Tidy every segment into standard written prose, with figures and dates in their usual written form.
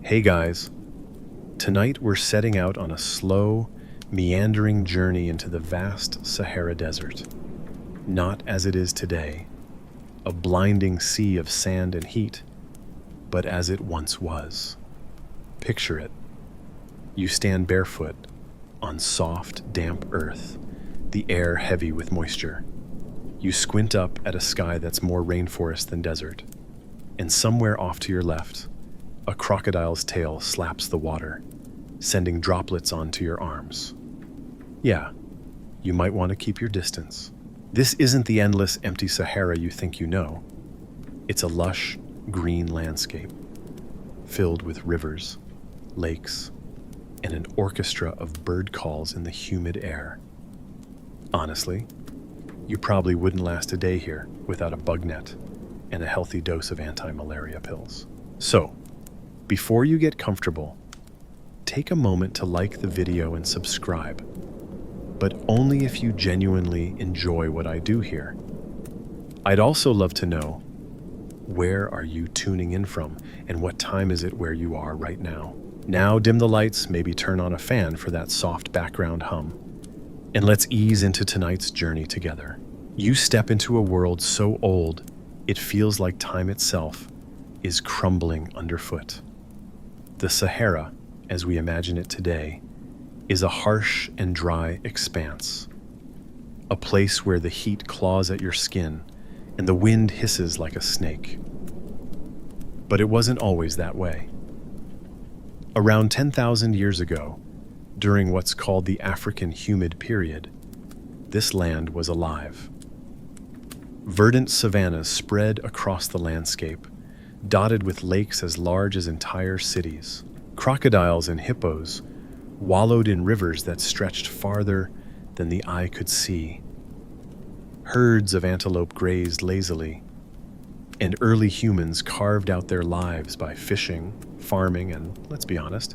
Hey guys, tonight we're setting out on a slow, meandering journey into the vast Sahara Desert. Not as it is today, a blinding sea of sand and heat, but as it once was. Picture it. You stand barefoot on soft, damp earth, the air heavy with moisture. You squint up at a sky that's more rainforest than desert, and somewhere off to your left, a crocodile's tail slaps the water, sending droplets onto your arms. Yeah, you might want to keep your distance. This isn't the endless, empty Sahara you think you know. It's a lush, green landscape, filled with rivers, lakes, and an orchestra of bird calls in the humid air. Honestly, you probably wouldn't last a day here without a bug net and a healthy dose of anti-malaria pills. So, before you get comfortable, take a moment to like the video and subscribe, but only if you genuinely enjoy what I do here. I'd also love to know, where are you tuning in from, and what time is it where you are right now? Now dim the lights, maybe turn on a fan for that soft background hum, and let's ease into tonight's journey together. You step into a world so old, it feels like time itself is crumbling underfoot. The Sahara, as we imagine it today, is a harsh and dry expanse, a place where the heat claws at your skin and the wind hisses like a snake. But it wasn't always that way. Around 10,000 years ago, during what's called the African humid period, this land was alive. Verdant savannas spread across the landscape, dotted with lakes as large as entire cities. Crocodiles and hippos wallowed in rivers that stretched farther than the eye could see. Herds of antelope grazed lazily, and early humans carved out their lives by fishing, farming, and, let's be honest,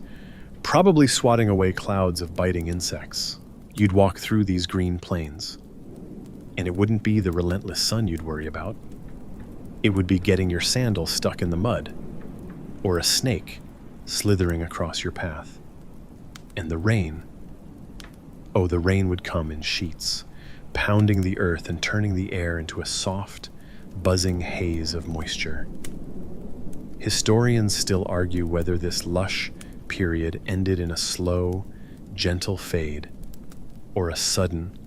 probably swatting away clouds of biting insects. You'd walk through these green plains, and it wouldn't be the relentless sun you'd worry about. It would be getting your sandal stuck in the mud, or a snake slithering across your path. And the rain, oh, the rain would come in sheets, pounding the earth and turning the air into a soft, buzzing haze of moisture. Historians still argue whether this lush period ended in a slow, gentle fade, or a sudden,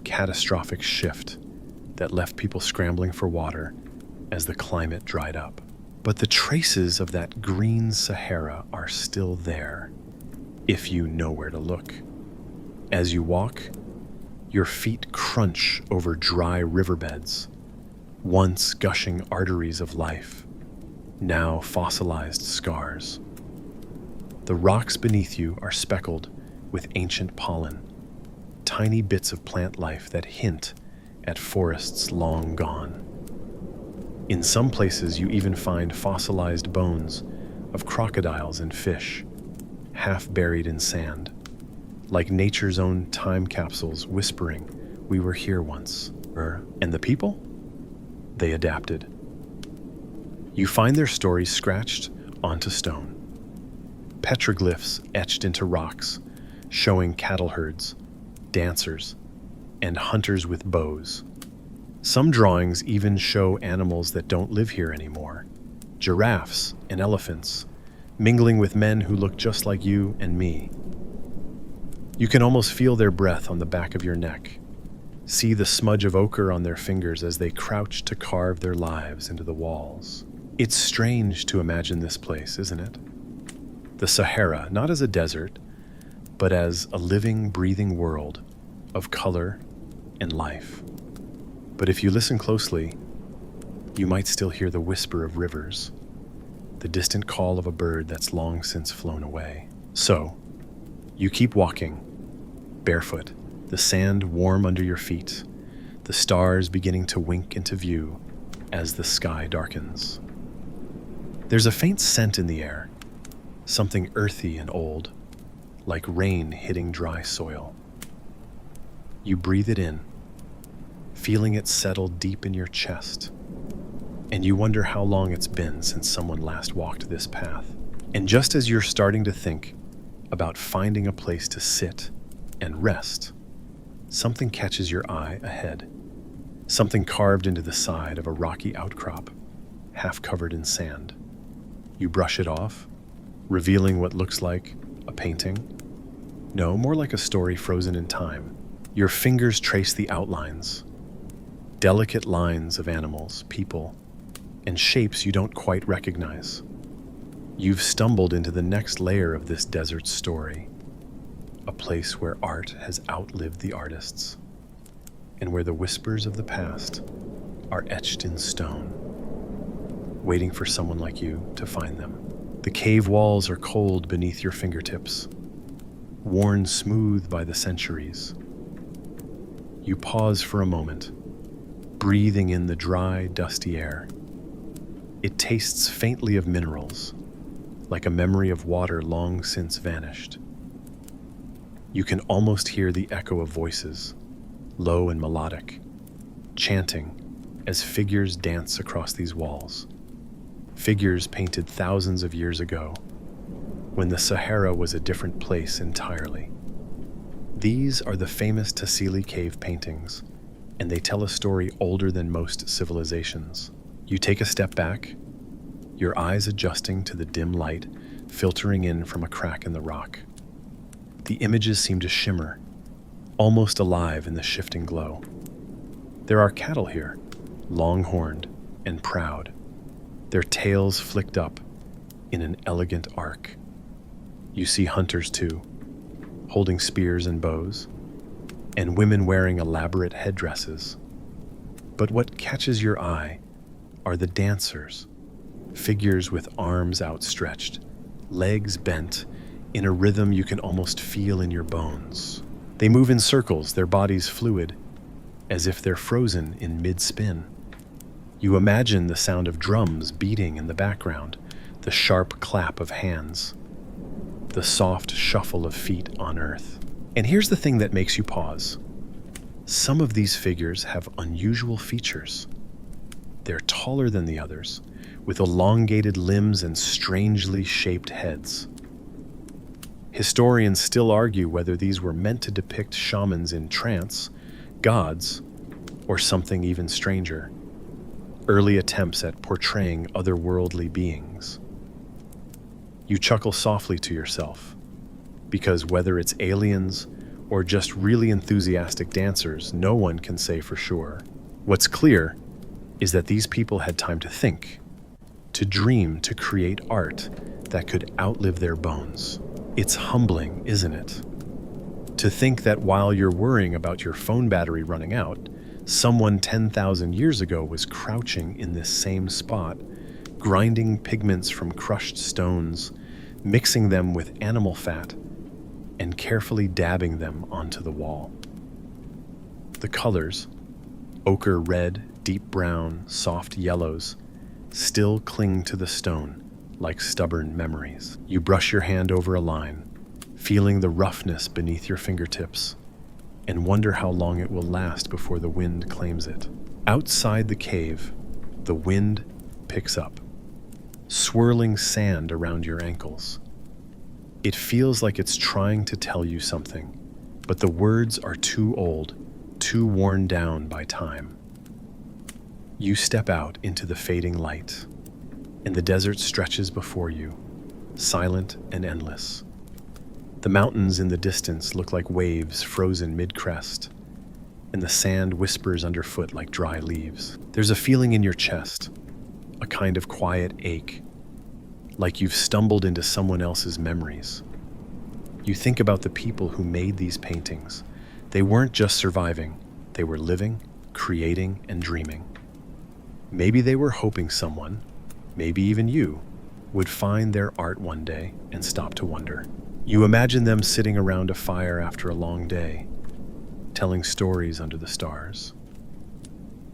catastrophic shift that left people scrambling for water as the climate dried up. But the traces of that green Sahara are still there, if you know where to look. As you walk, your feet crunch over dry riverbeds, once gushing arteries of life, now fossilized scars. The rocks beneath you are speckled with ancient pollen, tiny bits of plant life that hint at forests long gone. In some places, you even find fossilized bones of crocodiles and fish, half buried in sand, like nature's own time capsules whispering, "We were here once." And the people? They adapted. You find their stories scratched onto stone, petroglyphs etched into rocks, showing cattle herds, dancers, and hunters with bows. Some drawings even show animals that don't live here anymore, giraffes and elephants, mingling with men who look just like you and me. You can almost feel their breath on the back of your neck, see the smudge of ochre on their fingers as they crouch to carve their lives into the walls. It's strange to imagine this place, isn't it? The Sahara, not as a desert, but as a living, breathing world of color and life. But if you listen closely, you might still hear the whisper of rivers, the distant call of a bird that's long since flown away. So, you keep walking, barefoot, the sand warm under your feet, the stars beginning to wink into view as the sky darkens. There's a faint scent in the air, something earthy and old, like rain hitting dry soil. You breathe it in, feeling it settle deep in your chest, and you wonder how long it's been since someone last walked this path. And just as you're starting to think about finding a place to sit and rest, something catches your eye ahead. Something carved into the side of a rocky outcrop, half covered in sand. You brush it off, revealing what looks like a painting. No, more like a story frozen in time. Your fingers trace the outlines, delicate lines of animals, people, and shapes you don't quite recognize. You've stumbled into the next layer of this desert story, a place where art has outlived the artists, and where the whispers of the past are etched in stone, waiting for someone like you to find them. The cave walls are cold beneath your fingertips, worn smooth by the centuries. You pause for a moment, breathing in the dry, dusty air. It tastes faintly of minerals, like a memory of water long since vanished. You can almost hear the echo of voices, low and melodic, chanting as figures dance across these walls. Figures painted thousands of years ago, when the Sahara was a different place entirely. These are the famous Tassili cave paintings, and they tell a story older than most civilizations. You take a step back, your eyes adjusting to the dim light filtering in from a crack in the rock. The images seem to shimmer, almost alive in the shifting glow. There are cattle here, long-horned and proud, their tails flicked up in an elegant arc. You see hunters too, holding spears and bows, and women wearing elaborate headdresses. But what catches your eye are the dancers, figures with arms outstretched, legs bent, in a rhythm you can almost feel in your bones. They move in circles, their bodies fluid, as if they're frozen in mid-spin. You imagine the sound of drums beating in the background, the sharp clap of hands, the soft shuffle of feet on earth. And here's the thing that makes you pause. Some of these figures have unusual features. They're taller than the others, with elongated limbs and strangely shaped heads. Historians still argue whether these were meant to depict shamans in trance, gods, or something even stranger. Early attempts at portraying otherworldly beings. You chuckle softly to yourself, because whether it's aliens or just really enthusiastic dancers, no one can say for sure. What's clear is that these people had time to think, to dream, to create art that could outlive their bones. It's humbling, isn't it? To think that while you're worrying about your phone battery running out, someone 10,000 years ago was crouching in this same spot, grinding pigments from crushed stones, mixing them with animal fat, and carefully dabbing them onto the wall. The colors, ochre red, deep brown, soft yellows, still cling to the stone like stubborn memories. You brush your hand over a line, feeling the roughness beneath your fingertips, and wonder how long it will last before the wind claims it. Outside the cave, the wind picks up, swirling sand around your ankles. It feels like it's trying to tell you something, but the words are too old, too worn down by time. You step out into the fading light, and the desert stretches before you, silent and endless. The mountains in the distance look like waves frozen mid-crest, and the sand whispers underfoot like dry leaves. There's a feeling in your chest, a kind of quiet ache, like you've stumbled into someone else's memories. You think about the people who made these paintings. They weren't just surviving, they were living, creating, and dreaming. Maybe they were hoping someone, maybe even you, would find their art one day and stop to wonder. You imagine them sitting around a fire after a long day, telling stories under the stars.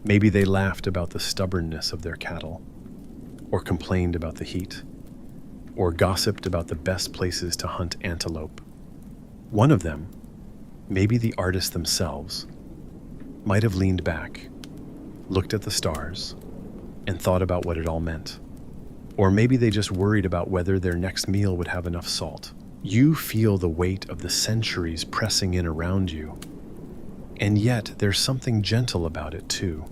Maybe they laughed about the stubbornness of their cattle, or complained about the heat, or gossiped about the best places to hunt antelope. One of them, maybe the artists themselves, might have leaned back, looked at the stars, and thought about what it all meant. Or maybe they just worried about whether their next meal would have enough salt. You feel the weight of the centuries pressing in around you. And yet, there's something gentle about it too.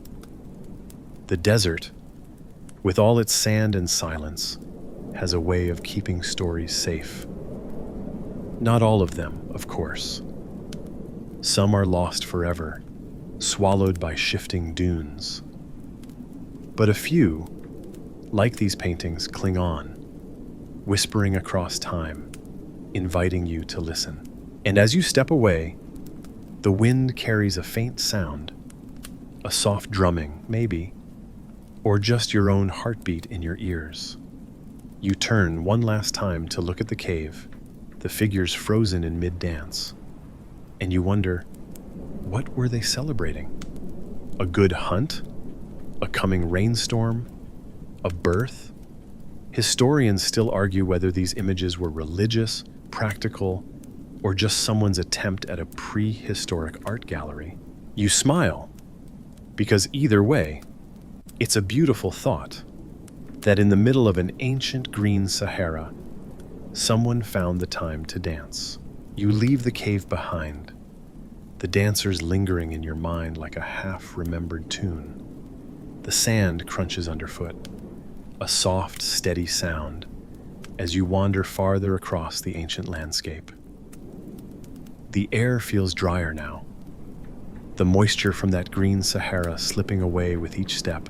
The desert, with all its sand and silence, has a way of keeping stories safe. Not all of them, of course. Some are lost forever, swallowed by shifting dunes. But a few, like these paintings, cling on, whispering across time, inviting you to listen. And as you step away, the wind carries a faint sound, a soft drumming, maybe, or just your own heartbeat in your ears. You turn one last time to look at the cave, the figures frozen in mid-dance, and you wonder, what were they celebrating? A good hunt? A coming rainstorm? A birth? Historians still argue whether these images were religious, practical, or just someone's attempt at a prehistoric art gallery. You smile, because either way, it's a beautiful thought that in the middle of an ancient green Sahara, someone found the time to dance. You leave the cave behind, the dancers lingering in your mind like a half-remembered tune. The sand crunches underfoot, a soft, steady sound as you wander farther across the ancient landscape. The air feels drier now, the moisture from that green Sahara slipping away with each step.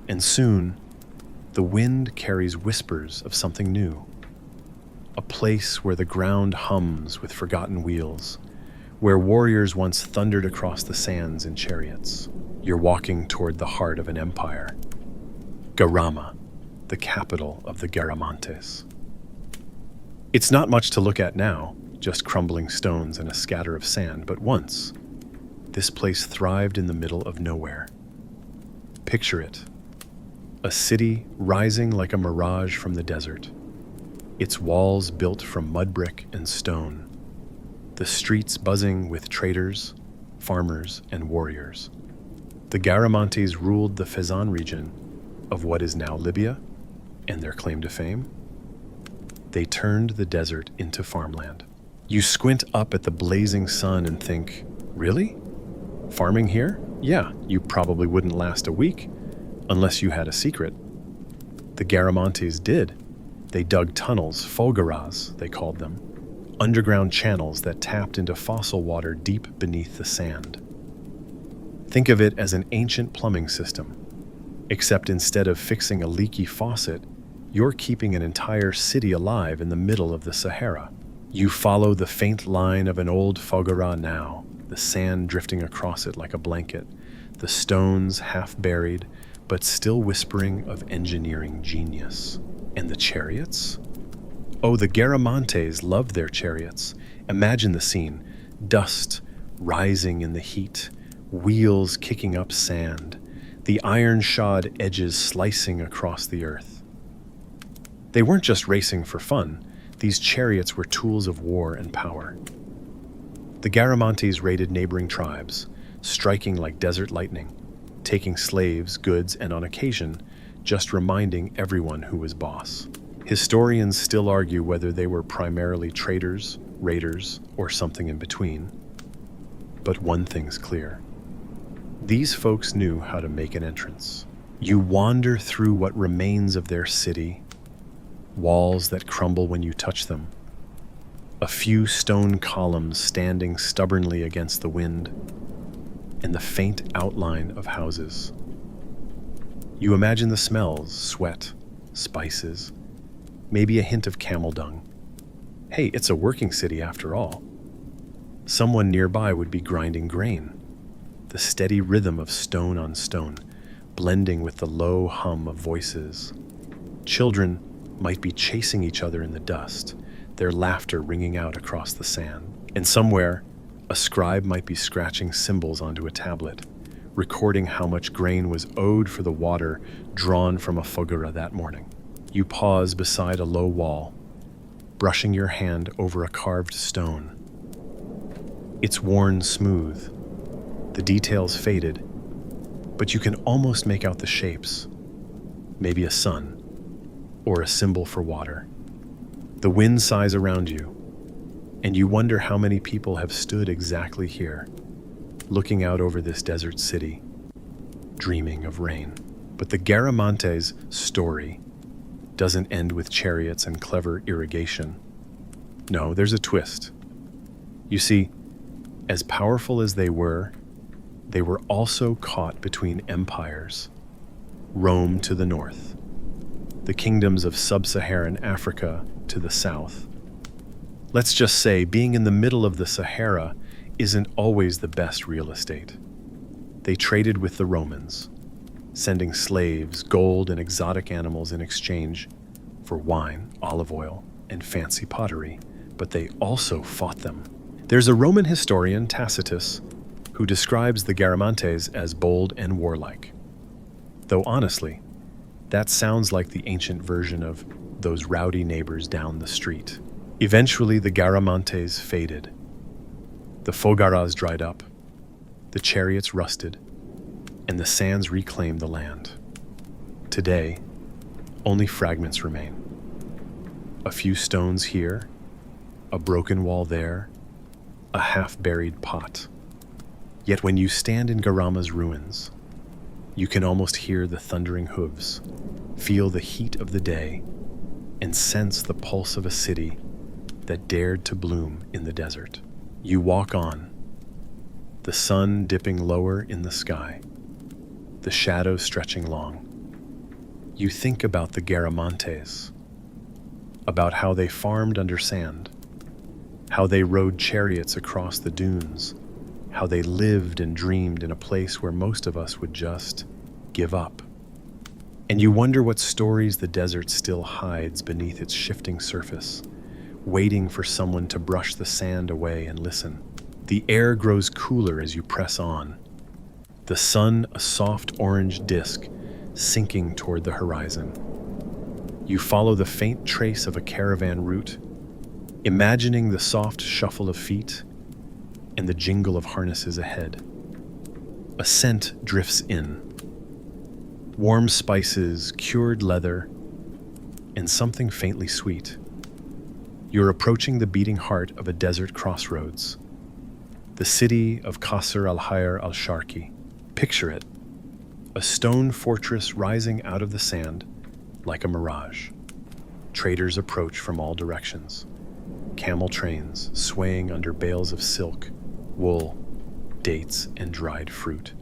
And soon, the wind carries whispers of something new. A place where the ground hums with forgotten wheels, where warriors once thundered across the sands in chariots. You're walking toward the heart of an empire. Garama, the capital of the Garamantes. It's not much to look at now, just crumbling stones and a scatter of sand, but once, this place thrived in the middle of nowhere. Picture it. A city rising like a mirage from the desert, its walls built from mud brick and stone, the streets buzzing with traders, farmers, and warriors. The Garamantes ruled the Fezzan region of what is now Libya, and their claim to fame? They turned the desert into farmland. You squint up at the blazing sun and think, really? Farming here? Yeah, you probably wouldn't last a week, unless you had a secret. The Garamantes did. They dug tunnels, fogaras, they called them, underground channels that tapped into fossil water deep beneath the sand. Think of it as an ancient plumbing system, except instead of fixing a leaky faucet, you're keeping an entire city alive in the middle of the Sahara. You follow the faint line of an old fogara now, the sand drifting across it like a blanket, the stones half buried, but still whispering of engineering genius. And the chariots? Oh, the Garamantes loved their chariots. Imagine the scene. Dust rising in the heat, wheels kicking up sand, the iron-shod edges slicing across the earth. They weren't just racing for fun. These chariots were tools of war and power. The Garamantes raided neighboring tribes, striking like desert lightning, taking slaves, goods, and on occasion, just reminding everyone who was boss. Historians still argue whether they were primarily traders, raiders, or something in between. But one thing's clear. These folks knew how to make an entrance. You wander through what remains of their city, walls that crumble when you touch them, a few stone columns standing stubbornly against the wind, and the faint outline of houses. You imagine the smells, sweat, spices, maybe a hint of camel dung. Hey, it's a working city after all. Someone nearby would be grinding grain, the steady rhythm of stone on stone, blending with the low hum of voices. Children might be chasing each other in the dust, their laughter ringing out across the sand. And somewhere, a scribe might be scratching symbols onto a tablet, recording how much grain was owed for the water drawn from a fogara that morning. You pause beside a low wall, brushing your hand over a carved stone. It's worn smooth, the details faded, but you can almost make out the shapes. Maybe a sun, or a symbol for water. The wind sighs around you, and you wonder how many people have stood exactly here, looking out over this desert city, dreaming of rain. But the Garamantes story doesn't end with chariots and clever irrigation. No, there's a twist. You see, as powerful as they were also caught between empires. Rome to the north, the kingdoms of sub-Saharan Africa to the south. Let's just say being in the middle of the Sahara isn't always the best real estate. They traded with the Romans, sending slaves, gold, and exotic animals in exchange for wine, olive oil, and fancy pottery, but they also fought them. There's a Roman historian, Tacitus, who describes the Garamantes as bold and warlike. Though honestly, that sounds like the ancient version of those rowdy neighbors down the street. Eventually, the Garamantes faded. The fogaras dried up, the chariots rusted, and the sands reclaimed the land. Today, only fragments remain. A few stones here, a broken wall there, a half-buried pot. Yet when you stand in Garama's ruins, you can almost hear the thundering hooves, feel the heat of the day, and sense the pulse of a city that dared to bloom in the desert. You walk on, the sun dipping lower in the sky, the shadows stretching long. You think about the Garamantes, about how they farmed under sand, how they rode chariots across the dunes, how they lived and dreamed in a place where most of us would just give up. And you wonder what stories the desert still hides beneath its shifting surface, waiting for someone to brush the sand away and listen. The air grows cooler as you press on, the sun a soft orange disk sinking toward the horizon. You follow the faint trace of a caravan route, imagining the soft shuffle of feet and the jingle of harnesses ahead. A scent drifts in. Warm spices, cured leather, and something faintly sweet. You're approaching the beating heart of a desert crossroads, the city of Qasr al-Hayr al-Sharqi. Picture it, a stone fortress rising out of the sand like a mirage. Traders approach from all directions, camel trains swaying under bales of silk, wool, dates, and dried fruit.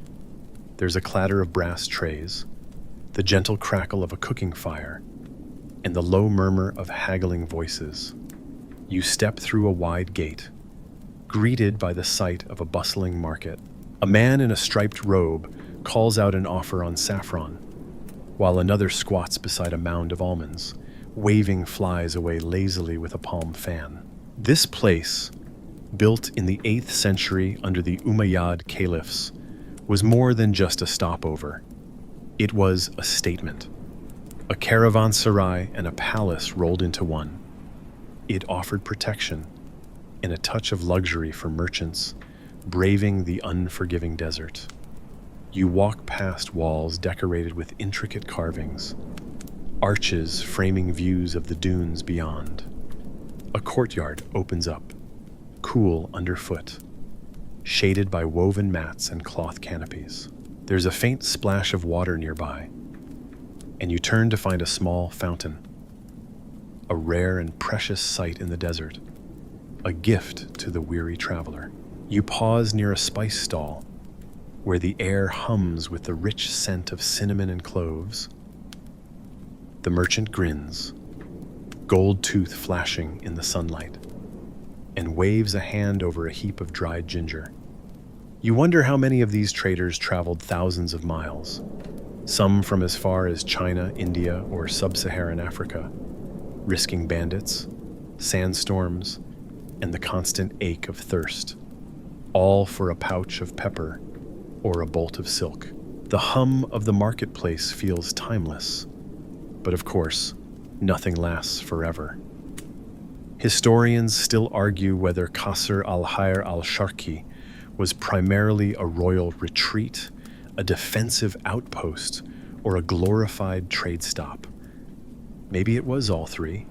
There's a clatter of brass trays, the gentle crackle of a cooking fire, and the low murmur of haggling voices. You step through a wide gate, greeted by the sight of a bustling market. A man in a striped robe calls out an offer on saffron, while another squats beside a mound of almonds, waving flies away lazily with a palm fan. This place, built in the 8th century under the Umayyad caliphs, was more than just a stopover. It was a statement. A caravanserai and a palace rolled into one. It offered protection and a touch of luxury for merchants braving the unforgiving desert. You walk past walls decorated with intricate carvings, arches framing views of the dunes beyond. A courtyard opens up, cool underfoot, shaded by woven mats and cloth canopies. There's a faint splash of water nearby, and you turn to find a small fountain, a rare and precious sight in the desert, a gift to the weary traveler. You pause near a spice stall, where the air hums with the rich scent of cinnamon and cloves. The merchant grins, gold tooth flashing in the sunlight, and waves a hand over a heap of dried ginger. You wonder how many of these traders traveled thousands of miles, some from as far as China, India, or sub-Saharan Africa, risking bandits, sandstorms, and the constant ache of thirst, all for a pouch of pepper or a bolt of silk. The hum of the marketplace feels timeless, but of course, nothing lasts forever. Historians still argue whether Qasr al-Hayr al-Sharqi was primarily a royal retreat, a defensive outpost, or a glorified trade stop. Maybe it was all three,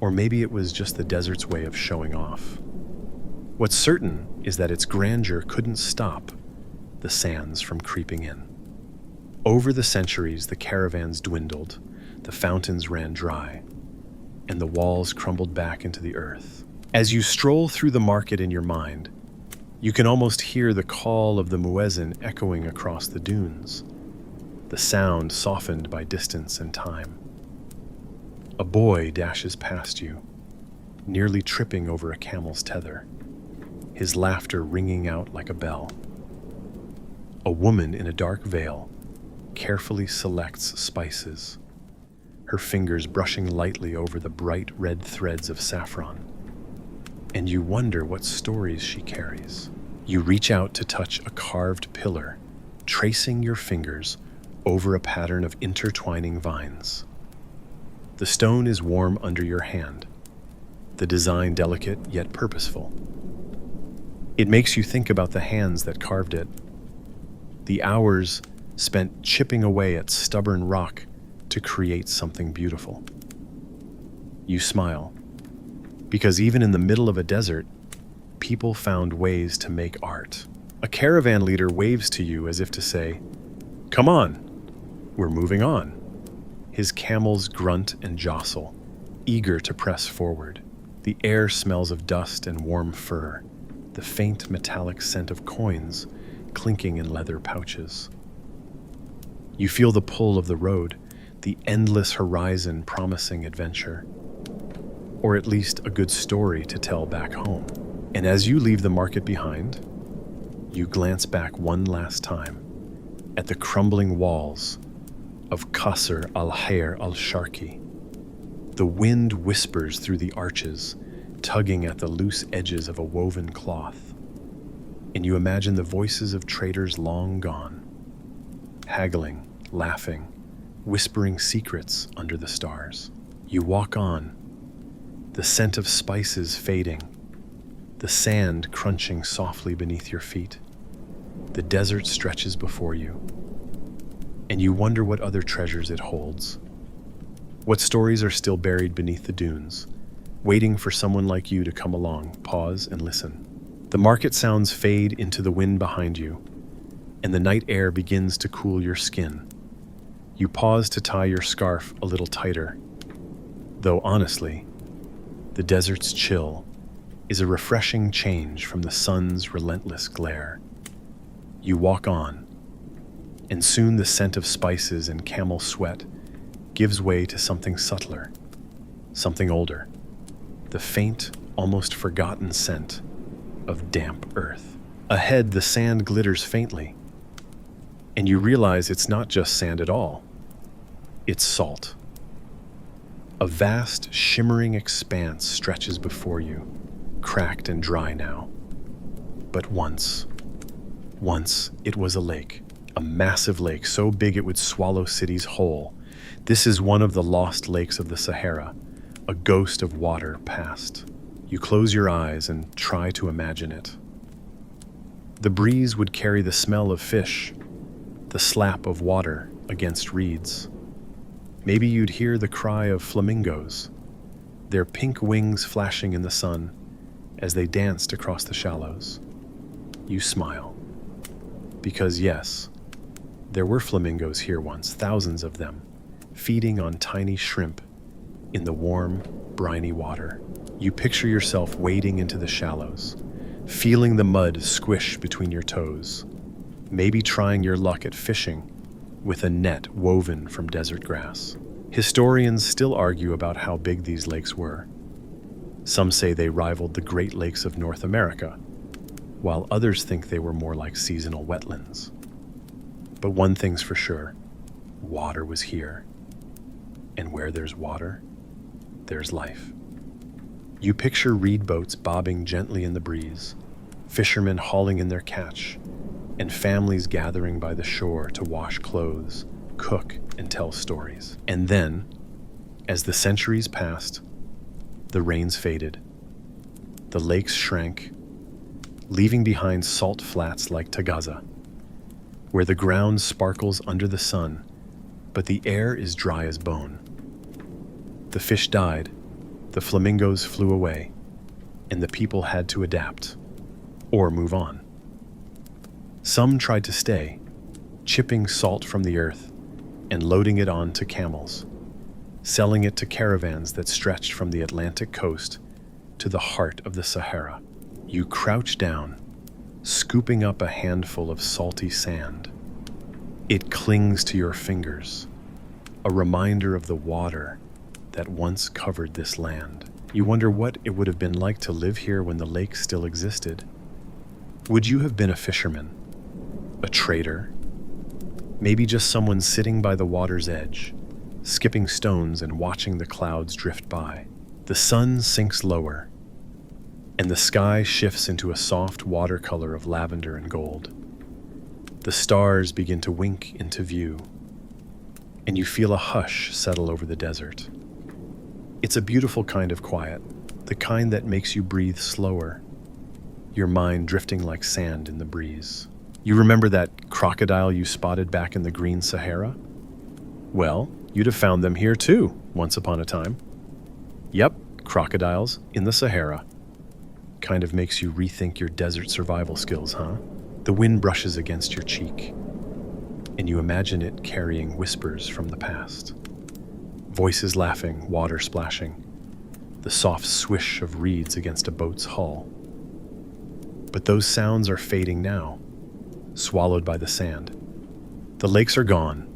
or maybe it was just the desert's way of showing off. What's certain is that its grandeur couldn't stop the sands from creeping in. Over the centuries, the caravans dwindled, the fountains ran dry, and the walls crumbled back into the earth. As you stroll through the market in your mind, you can almost hear the call of the muezzin echoing across the dunes, the sound softened by distance and time. A boy dashes past you, nearly tripping over a camel's tether, his laughter ringing out like a bell. A woman in a dark veil carefully selects spices, her fingers brushing lightly over the bright red threads of saffron. And you wonder what stories she carries. You reach out to touch a carved pillar, tracing your fingers over a pattern of intertwining vines. The stone is warm under your hand, the design delicate yet purposeful. It makes you think about the hands that carved it, the hours spent chipping away at stubborn rock to create something beautiful. You smile, because even in the middle of a desert, people found ways to make art. A caravan leader waves to you as if to say, "Come on, we're moving on." His camels grunt and jostle, eager to press forward. The air smells of dust and warm fur, the faint metallic scent of coins clinking in leather pouches. You feel the pull of the road, the endless horizon promising adventure, or at least a good story to tell back home. And as you leave the market behind, you glance back one last time at the crumbling walls of Qasr al-Hayr al-Sharqi. The wind whispers through the arches, tugging at the loose edges of a woven cloth, and you imagine the voices of traders long gone, haggling, laughing, whispering secrets under the stars. You walk on, the scent of spices fading, the sand crunching softly beneath your feet. The desert stretches before you, and you wonder what other treasures it holds. What stories are still buried beneath the dunes, waiting for someone like you to come along, pause, and listen. The market sounds fade into the wind behind you, and the night air begins to cool your skin. You pause to tie your scarf a little tighter, though honestly, the desert's chill is a refreshing change from the sun's relentless glare. You walk on, and soon the scent of spices and camel sweat gives way to something subtler, something older, the faint, almost forgotten scent of damp earth. Ahead, the sand glitters faintly, and you realize it's not just sand at all. It's salt. A vast, shimmering expanse stretches before you, cracked and dry now. But once it was a lake, a massive lake so big it would swallow cities whole. This is one of the lost lakes of the Sahara, a ghost of water past. You close your eyes and try to imagine it. The breeze would carry the smell of fish, the slap of water against reeds. Maybe you'd hear the cry of flamingos, their pink wings flashing in the sun as they danced across the shallows. You smile, because yes, there were flamingos here once, thousands of them, feeding on tiny shrimp in the warm, briny water. You picture yourself wading into the shallows, feeling the mud squish between your toes, maybe trying your luck at fishing with a net woven from desert grass. Historians still argue about how big these lakes were. Some say they rivaled the Great Lakes of North America, while others think they were more like seasonal wetlands. But one thing's for sure, water was here. And where there's water, there's life. You picture reed boats bobbing gently in the breeze, fishermen hauling in their catch, and families gathering by the shore to wash clothes, cook, and tell stories. And then, as the centuries passed, the rains faded, the lakes shrank, leaving behind salt flats like Tagaza, where the ground sparkles under the sun, but the air is dry as bone. The fish died, the flamingos flew away, and the people had to adapt or move on. Some tried to stay, chipping salt from the earth and loading it onto camels, selling it to caravans that stretched from the Atlantic coast to the heart of the Sahara. You crouch down, scooping up a handful of salty sand. It clings to your fingers, a reminder of the water that once covered this land. You wonder what it would have been like to live here when the lake still existed. Would you have been a fisherman? A trader? Maybe just someone sitting by the water's edge, skipping stones and watching the clouds drift by. The sun sinks lower, and the sky shifts into a soft watercolor of lavender and gold. The stars begin to wink into view, and you feel a hush settle over the desert. It's a beautiful kind of quiet, the kind that makes you breathe slower, your mind drifting like sand in the breeze. You remember that crocodile you spotted back in the green Sahara? Well, you'd have found them here too, once upon a time. Yep, crocodiles in the Sahara. Kind of makes you rethink your desert survival skills, huh? The wind brushes against your cheek, and you imagine it carrying whispers from the past. Voices laughing, water splashing, the soft swish of reeds against a boat's hull. But those sounds are fading now, swallowed by the sand. The lakes are gone,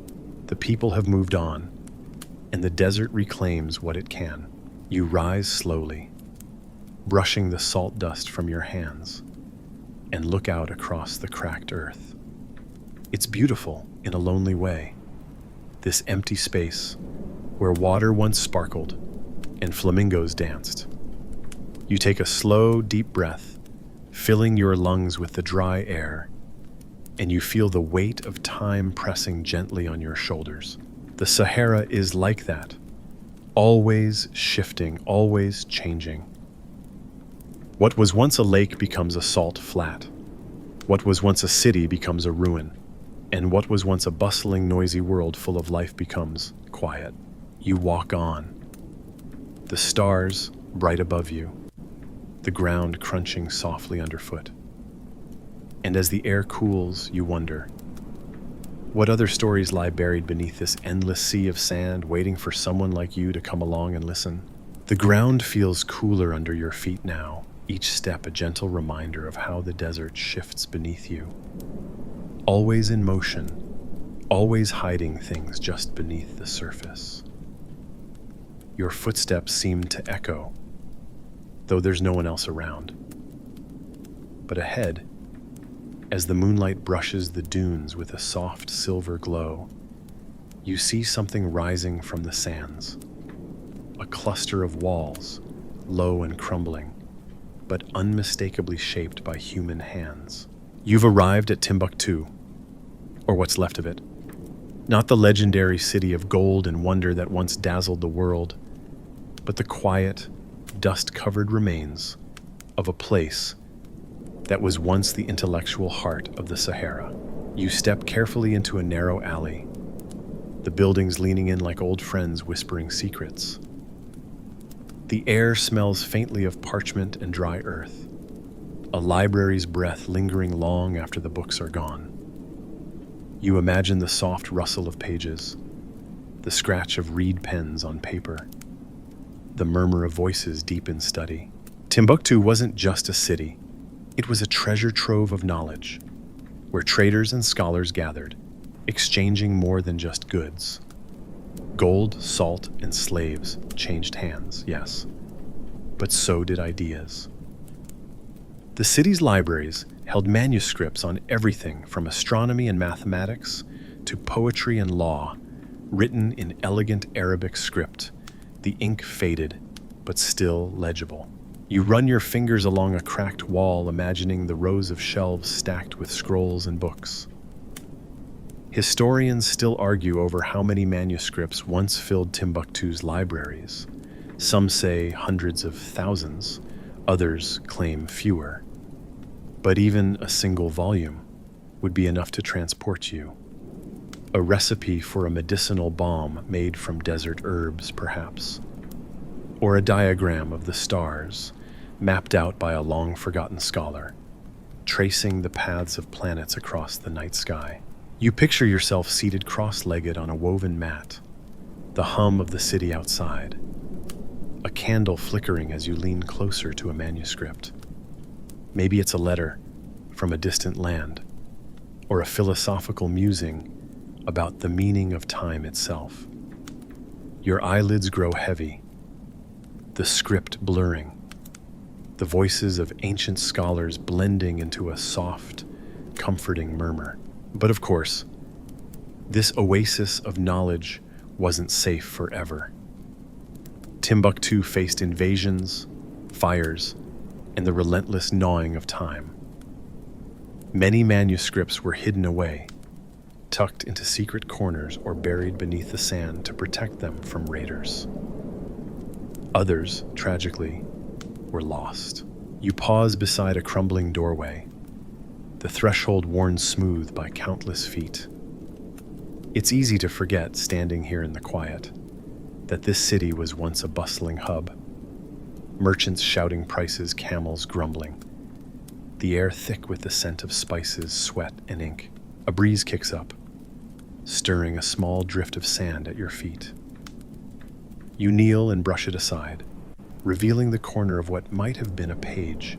the people have moved on, and the desert reclaims what it can. You rise slowly, brushing the salt dust from your hands, and look out across the cracked earth. It's beautiful in a lonely way, this empty space where water once sparkled and flamingos danced. You take a slow, deep breath, filling your lungs with the dry air, and you feel the weight of time pressing gently on your shoulders. The Sahara is like that, always shifting, always changing. What was once a lake becomes a salt flat. What was once a city becomes a ruin. And what was once a bustling, noisy world full of life becomes quiet. You walk on. The stars bright above you, the ground crunching softly underfoot. And as the air cools, you wonder, what other stories lie buried beneath this endless sea of sand, waiting for someone like you to come along and listen? The ground feels cooler under your feet now, each step a gentle reminder of how the desert shifts beneath you. Always in motion, always hiding things just beneath the surface. Your footsteps seem to echo, though there's no one else around. But ahead, as the moonlight brushes the dunes with a soft silver glow, you see something rising from the sands. A cluster of walls, low and crumbling, but unmistakably shaped by human hands. You've arrived at Timbuktu, or what's left of it. Not the legendary city of gold and wonder that once dazzled the world, but the quiet, dust-covered remains of a place that was once the intellectual heart of the Sahara. You step carefully into a narrow alley, the buildings leaning in like old friends whispering secrets. The air smells faintly of parchment and dry earth, a library's breath lingering long after the books are gone. You imagine the soft rustle of pages, the scratch of reed pens on paper, the murmur of voices deep in study. Timbuktu wasn't just a city. It was a treasure trove of knowledge, where traders and scholars gathered, exchanging more than just goods. Gold, salt, and slaves changed hands, yes, but so did ideas. The city's libraries held manuscripts on everything from astronomy and mathematics to poetry and law, written in elegant Arabic script, the ink faded, but still legible. You run your fingers along a cracked wall, imagining the rows of shelves stacked with scrolls and books. Historians still argue over how many manuscripts once filled Timbuktu's libraries. Some say hundreds of thousands, others claim fewer. But even a single volume would be enough to transport you. A recipe for a medicinal balm made from desert herbs, perhaps. or a diagram of the stars mapped out by a long-forgotten scholar, tracing the paths of planets across the night sky. You picture yourself seated cross-legged on a woven mat, the hum of the city outside, a candle flickering as you lean closer to a manuscript. Maybe it's a letter from a distant land, or a philosophical musing about the meaning of time itself. Your eyelids grow heavy, the script blurring, the voices of ancient scholars blending into a soft, comforting murmur. But of course, this oasis of knowledge wasn't safe forever. Timbuktu faced invasions, fires, and the relentless gnawing of time. Many manuscripts were hidden away, tucked into secret corners or buried beneath the sand to protect them from raiders. Others, tragically, were lost. You pause beside a crumbling doorway, the threshold worn smooth by countless feet. It's easy to forget, standing here in the quiet, that this city was once a bustling hub. Merchants shouting prices, camels grumbling. The air thick with the scent of spices, sweat, and ink. A breeze kicks up, stirring a small drift of sand at your feet. You kneel and brush it aside, revealing the corner of what might have been a page,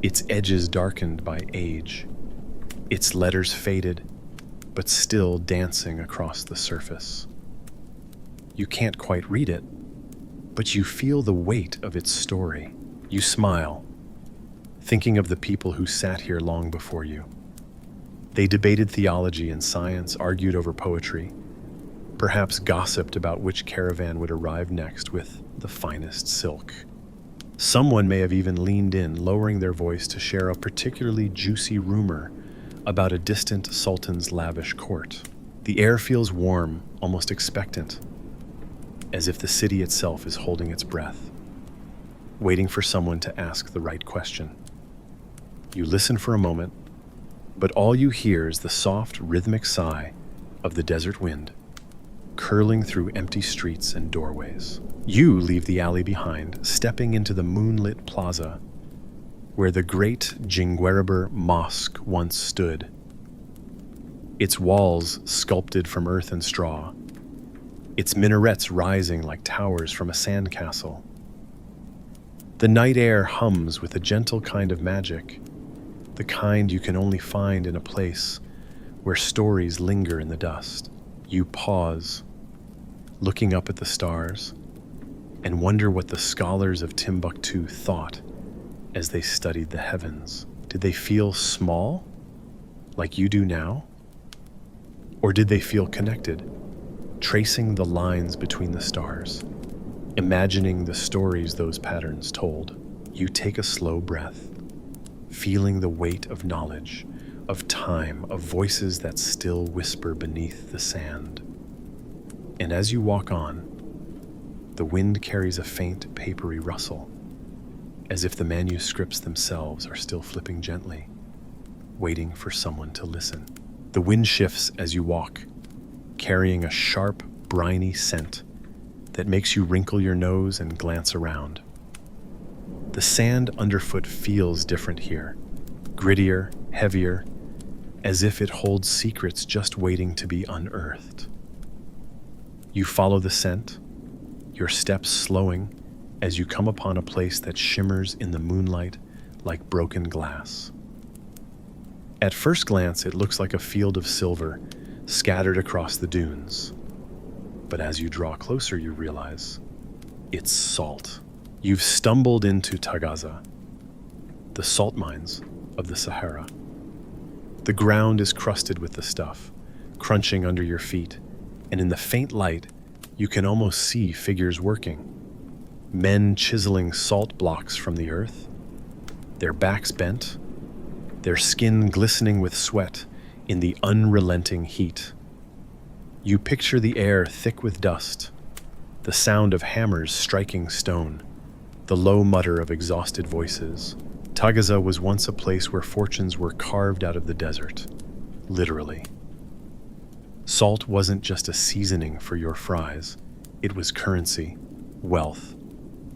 its edges darkened by age, its letters faded, but still dancing across the surface. You can't quite read it, but you feel the weight of its story. You smile, thinking of the people who sat here long before you. They debated theology and science, argued over poetry, perhaps gossiped about which caravan would arrive next with the finest silk. Someone may have even leaned in, lowering their voice to share a particularly juicy rumor about a distant sultan's lavish court. The air feels warm, almost expectant, as if the city itself is holding its breath, waiting for someone to ask the right question. You listen for a moment, but all you hear is the soft, rhythmic sigh of the desert wind, curling through empty streets and doorways. You leave the alley behind, stepping into the moonlit plaza where the great Jingwereber Mosque once stood, its walls sculpted from earth and straw, its minarets rising like towers from a sandcastle. The night air hums with a gentle kind of magic, the kind you can only find in a place where stories linger in the dust. You pause, looking up at the stars, and wonder what the scholars of Timbuktu thought as they studied the heavens. Did they feel small, like you do now? Or did they feel connected, tracing the lines between the stars, imagining the stories those patterns told? You take a slow breath, feeling the weight of knowledge, of time, of voices that still whisper beneath the sand. And as you walk on, the wind carries a faint, papery rustle, as if the manuscripts themselves are still flipping gently, waiting for someone to listen. The wind shifts as you walk, carrying a sharp, briny scent that makes you wrinkle your nose and glance around. The sand underfoot feels different here, grittier, heavier, as if it holds secrets just waiting to be unearthed. You follow the scent, your steps slowing as you come upon a place that shimmers in the moonlight like broken glass. At first glance, it looks like a field of silver scattered across the dunes. But as you draw closer, you realize it's salt. You've stumbled into Tagaza, the salt mines of the Sahara. The ground is crusted with the stuff, crunching under your feet, and in the faint light, you can almost see figures working. Men chiseling salt blocks from the earth, their backs bent, their skin glistening with sweat in the unrelenting heat. You picture the air thick with dust, the sound of hammers striking stone, the low mutter of exhausted voices. Tagaza was once a place where fortunes were carved out of the desert, literally. Salt wasn't just a seasoning for your fries, it was currency, wealth,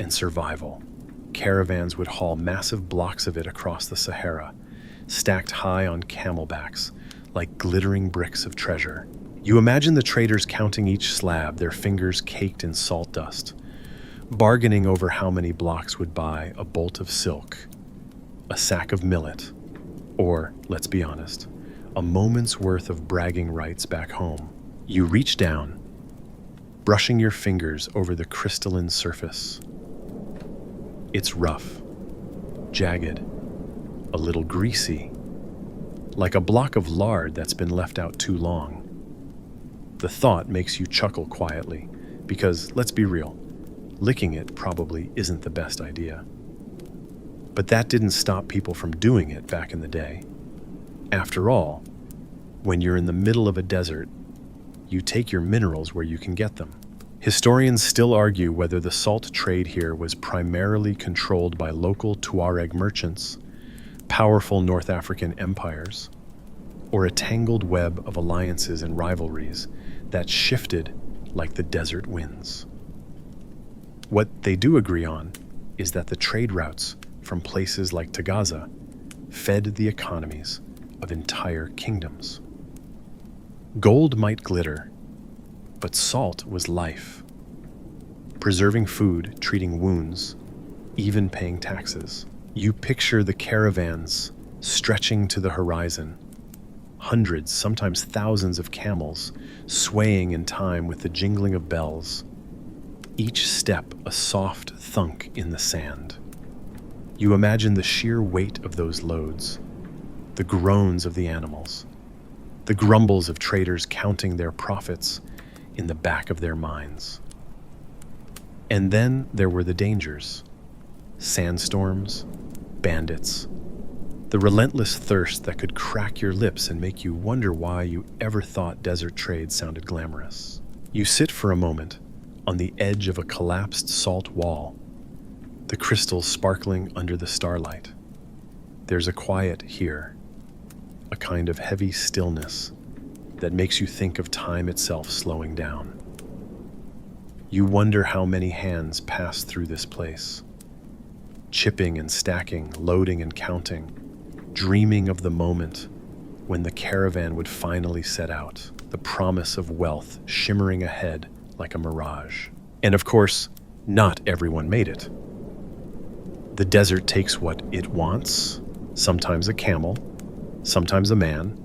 and survival. Caravans would haul massive blocks of it across the Sahara, stacked high on camelbacks, like glittering bricks of treasure. You imagine the traders counting each slab, their fingers caked in salt dust, bargaining over how many blocks would buy a bolt of silk, a sack of millet, or, let's be honest, a moment's worth of bragging rights back home. You reach down, brushing your fingers over the crystalline surface. It's rough, jagged, a little greasy, like a block of lard that's been left out too long. The thought makes you chuckle quietly, because, let's be real, licking it probably isn't the best idea. But that didn't stop people from doing it back in the day. After all, when you're in the middle of a desert, you take your minerals where you can get them. Historians still argue whether the salt trade here was primarily controlled by local Tuareg merchants, powerful North African empires, or a tangled web of alliances and rivalries that shifted like the desert winds. What they do agree on is that the trade routes from places like Tagaza fed the economies of entire kingdoms. Gold might glitter, but salt was life. Preserving food, treating wounds, even paying taxes. You picture the caravans stretching to the horizon, hundreds, sometimes thousands of camels swaying in time with the jingling of bells, each step a soft thunk in the sand. You imagine the sheer weight of those loads, the groans of the animals, the grumbles of traders counting their profits in the back of their minds. And then there were the dangers: sandstorms, bandits, the relentless thirst that could crack your lips and make you wonder why you ever thought desert trade sounded glamorous. You sit for a moment on the edge of a collapsed salt wall, the crystals sparkling under the starlight. There's a quiet here, a kind of heavy stillness that makes you think of time itself slowing down. You wonder how many hands pass through this place, chipping and stacking, loading and counting, dreaming of the moment when the caravan would finally set out, the promise of wealth shimmering ahead like a mirage. And of course, not everyone made it. The desert takes what it wants, sometimes a camel, sometimes a man,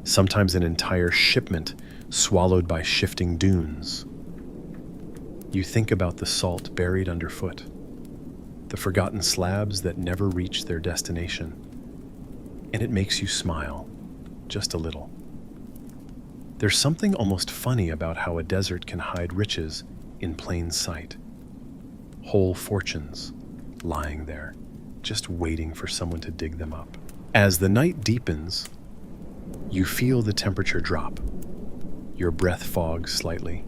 sometimes an entire shipment swallowed by shifting dunes. You think about the salt buried underfoot, the forgotten slabs that never reach their destination, and it makes you smile, just a little. There's something almost funny about how a desert can hide riches in plain sight. Whole fortunes lying there, just waiting for someone to dig them up. As the night deepens, you feel the temperature drop. Your breath fogs slightly,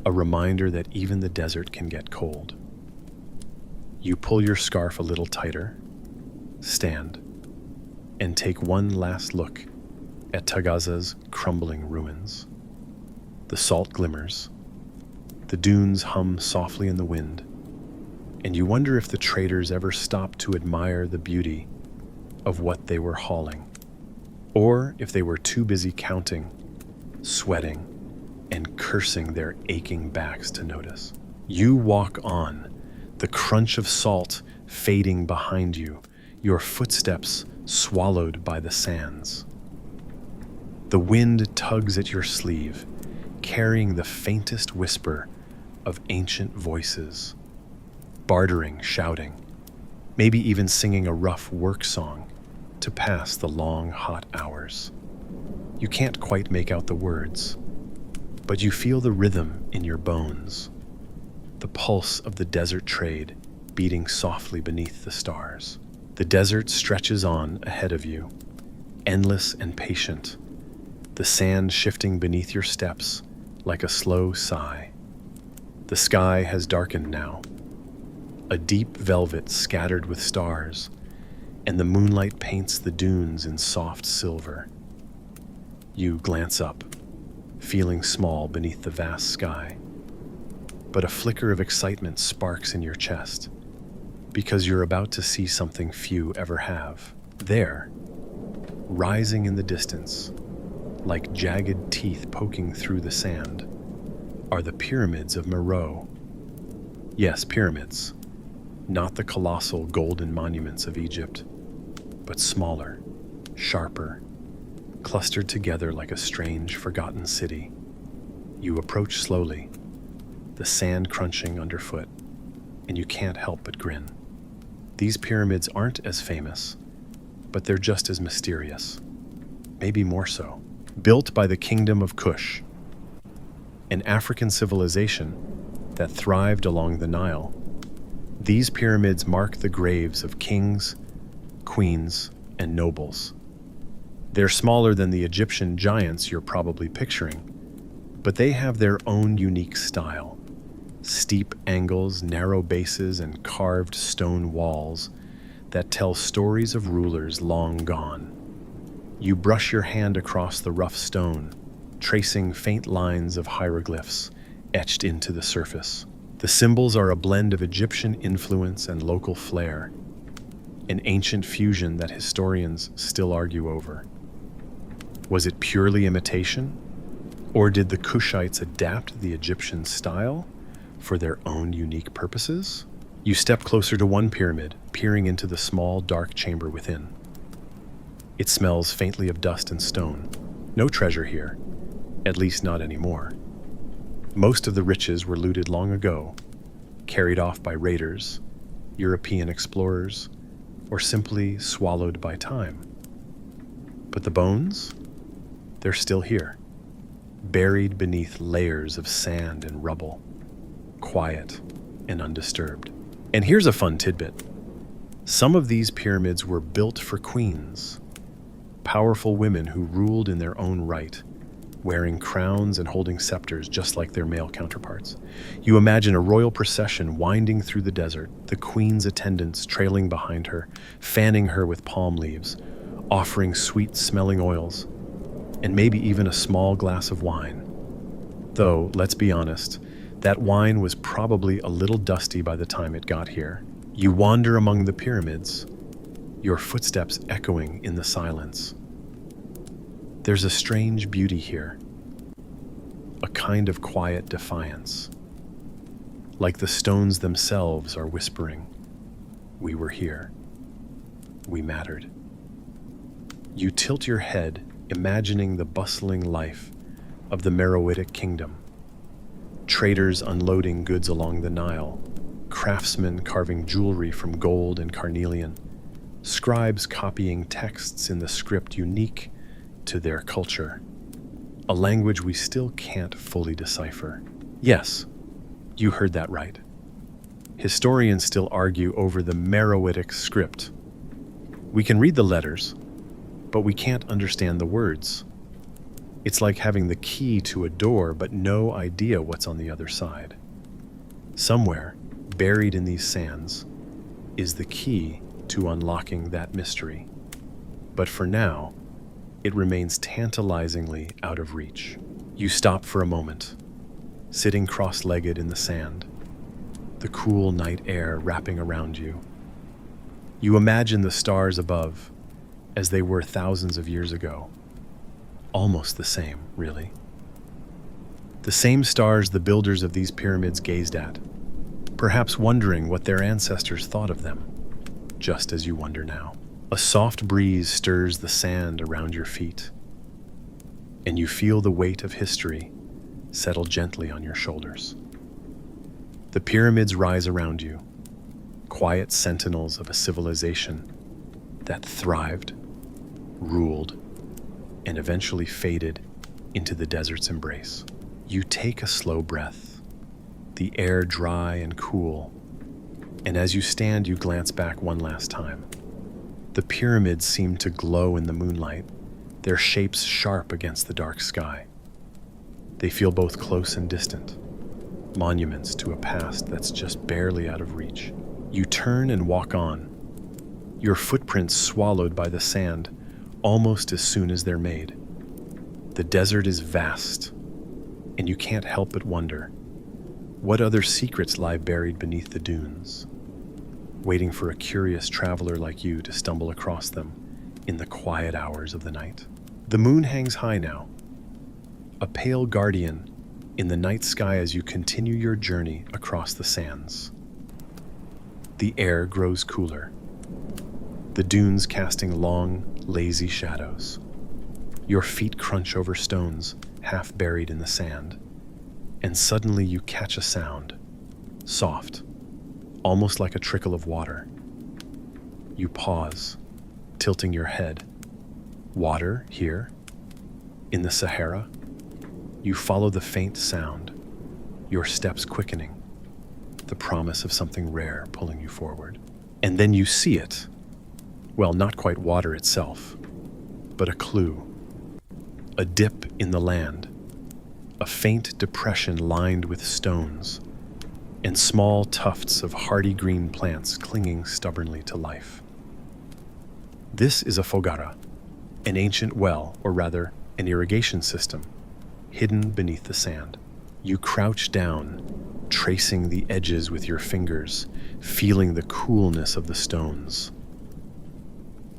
a reminder that even the desert can get cold. You pull your scarf a little tighter, stand, and take one last look at Tagaza's crumbling ruins. The salt glimmers, the dunes hum softly in the wind, and you wonder if the traders ever stopped to admire the beauty of what they were hauling, or if they were too busy counting, sweating, and cursing their aching backs to notice. You walk on, the crunch of salt fading behind you, your footsteps swallowed by the sands. The wind tugs at your sleeve, carrying the faintest whisper of ancient voices, bartering, shouting, maybe even singing a rough work song to pass the long, hot hours. You can't quite make out the words, but you feel the rhythm in your bones, the pulse of the desert trade beating softly beneath the stars. The desert stretches on ahead of you, endless and patient, the sand shifting beneath your steps like a slow sigh. The sky has darkened now, a deep velvet scattered with stars, and the moonlight paints the dunes in soft silver. You glance up, feeling small beneath the vast sky. but a flicker of excitement sparks in your chest because you're about to see something few ever have. There, rising in the distance, like jagged teeth poking through the sand, are the pyramids of Meroe. Yes, pyramids, not the colossal golden monuments of Egypt, but smaller, sharper, clustered together like a strange, forgotten city. You approach slowly, the sand crunching underfoot, and you can't help but grin. These pyramids aren't as famous, but they're just as mysterious, maybe more so. Built by the Kingdom of Kush, an African civilization that thrived along the Nile, these pyramids mark the graves of kings, queens, and nobles. They're smaller than the Egyptian giants you're probably picturing, but they have their own unique style. Steep angles, narrow bases, and carved stone walls that tell stories of rulers long gone. You brush your hand across the rough stone, tracing faint lines of hieroglyphs etched into the surface. The symbols are a blend of Egyptian influence and local flair, an ancient fusion that historians still argue over. Was it purely imitation? Or did the Kushites adapt the Egyptian style for their own unique purposes? You step closer to one pyramid, peering into the small, dark chamber within. It smells faintly of dust and stone. No treasure here, at least not anymore. Most of the riches were looted long ago, carried off by raiders, European explorers, or simply swallowed by time. But the bones? They're still here, buried beneath layers of sand and rubble, quiet and undisturbed. And here's a fun tidbit. Some of these pyramids were built for queens, powerful women who ruled in their own right, wearing crowns and holding scepters just like their male counterparts. You imagine a royal procession winding through the desert, the queen's attendants trailing behind her, fanning her with palm leaves, offering sweet-smelling oils, and maybe even a small glass of wine. Though, let's be honest, that wine was probably a little dusty by the time it got here. You wander among the pyramids, your footsteps echoing in the silence. There's a strange beauty here, a kind of quiet defiance, like the stones themselves are whispering, "We were here. We mattered." You tilt your head, imagining the bustling life of the Meroitic kingdom. Traders unloading goods along the Nile, craftsmen carving jewelry from gold and carnelian, scribes copying texts in the script unique to their culture, a language we still can't fully decipher. Yes, you heard that right. Historians still argue over the Meroitic script. We can read the letters, but we can't understand the words. It's like having the key to a door, but no idea what's on the other side. Somewhere, buried in these sands, is the key to unlocking that mystery. But for now, it remains tantalizingly out of reach. You stop for a moment, sitting cross-legged in the sand, the cool night air wrapping around you. You imagine the stars above as they were thousands of years ago. Almost the same, really. The same stars the builders of these pyramids gazed at, perhaps wondering what their ancestors thought of them, just as you wonder now. A soft breeze stirs the sand around your feet, and you feel the weight of history settle gently on your shoulders. The pyramids rise around you, quiet sentinels of a civilization that thrived, ruled, and eventually faded into the desert's embrace. You take a slow breath, the air dry and cool, and as you stand, you glance back one last time. The pyramids seem to glow in the moonlight, their shapes sharp against the dark sky. They feel both close and distant, monuments to a past that's just barely out of reach. You turn and walk on, your footprints swallowed by the sand almost as soon as they're made. The desert is vast, and you can't help but wonder, What other secrets lie buried beneath the dunes, waiting for a curious traveler like you to stumble across them in the quiet hours of the night? The moon hangs high now, a pale guardian in the night sky as you continue your journey across the sands. The air grows cooler, the dunes casting long, lazy shadows. Your feet crunch over stones half buried in the sand, and suddenly you catch a sound, soft, almost like a trickle of water. You pause, tilting your head. Water here? In the Sahara? You follow the faint sound, your steps quickening, the promise of something rare pulling you forward. And then you see it. Well, not quite water itself, but a clue. A dip in the land, a faint depression lined with stones, and small tufts of hardy green plants clinging stubbornly to life. This is a fogara, an ancient well, or rather, an irrigation system, hidden beneath the sand. You crouch down, tracing the edges with your fingers, feeling the coolness of the stones.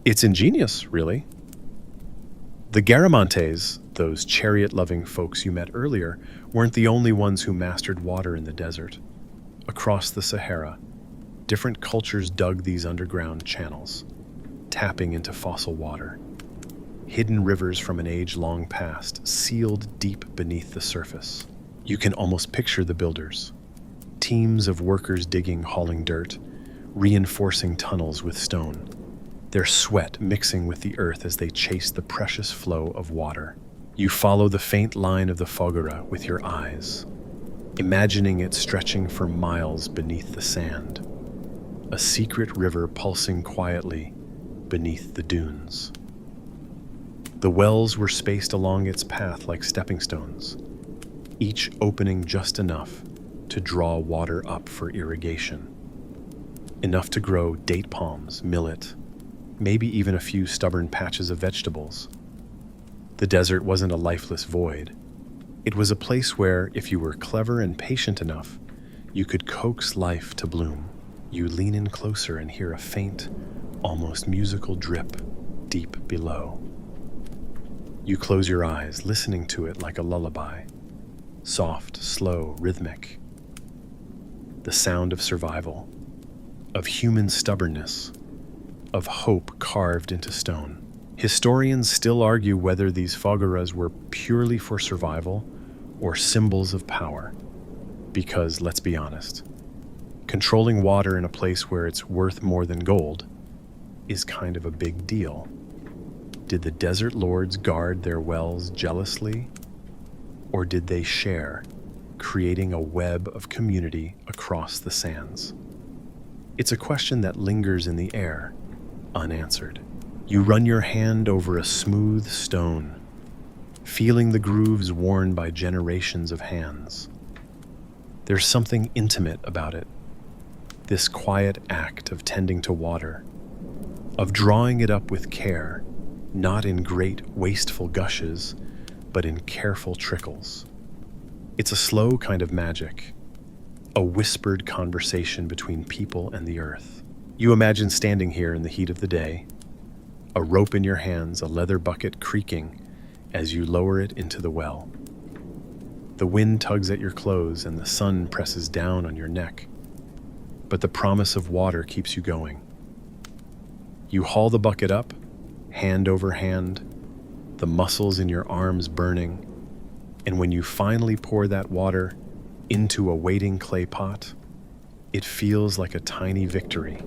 It's ingenious, really. The Garamantes, those chariot-loving folks you met earlier, weren't the only ones who mastered water in the desert. Across the Sahara, different cultures dug these underground channels, tapping into fossil water. Hidden rivers from an age long past, sealed deep beneath the surface. You can almost picture the builders. Teams of workers digging, hauling dirt, reinforcing tunnels with stone. Their sweat mixing with the earth as they chase the precious flow of water. You follow the faint line of the fogara with your eyes, imagining it stretching for miles beneath the sand. A secret river pulsing quietly beneath the dunes. The wells were spaced along its path like stepping stones, each opening just enough to draw water up for irrigation. Enough to grow date palms, millet, maybe even a few stubborn patches of vegetables. The desert wasn't a lifeless void. It was a place where, if you were clever and patient enough, you could coax life to bloom. You lean in closer and hear a faint, almost musical drip deep below. You close your eyes, listening to it like a lullaby. Soft, slow, rhythmic. The sound of survival, of human stubbornness, of hope carved into stone. Historians still argue whether these fogaras were purely for survival or symbols of power. Because, let's be honest, controlling water in a place where it's worth more than gold is kind of a big deal. Did the desert lords guard their wells jealously? Or did they share, creating a web of community across the sands? It's a question that lingers in the air, unanswered. You run your hand over a smooth stone, feeling the grooves worn by generations of hands. There's something intimate about it, this quiet act of tending to water, of drawing it up with care, not in great, wasteful gushes, but in careful trickles. It's a slow kind of magic, a whispered conversation between people and the earth. You imagine standing here in the heat of the day, a rope in your hands, a leather bucket creaking as you lower it into the well. The wind tugs at your clothes and the sun presses down on your neck, but the promise of water keeps you going. You haul the bucket up, hand over hand, the muscles in your arms burning, and when you finally pour that water into a waiting clay pot, it feels like a tiny victory,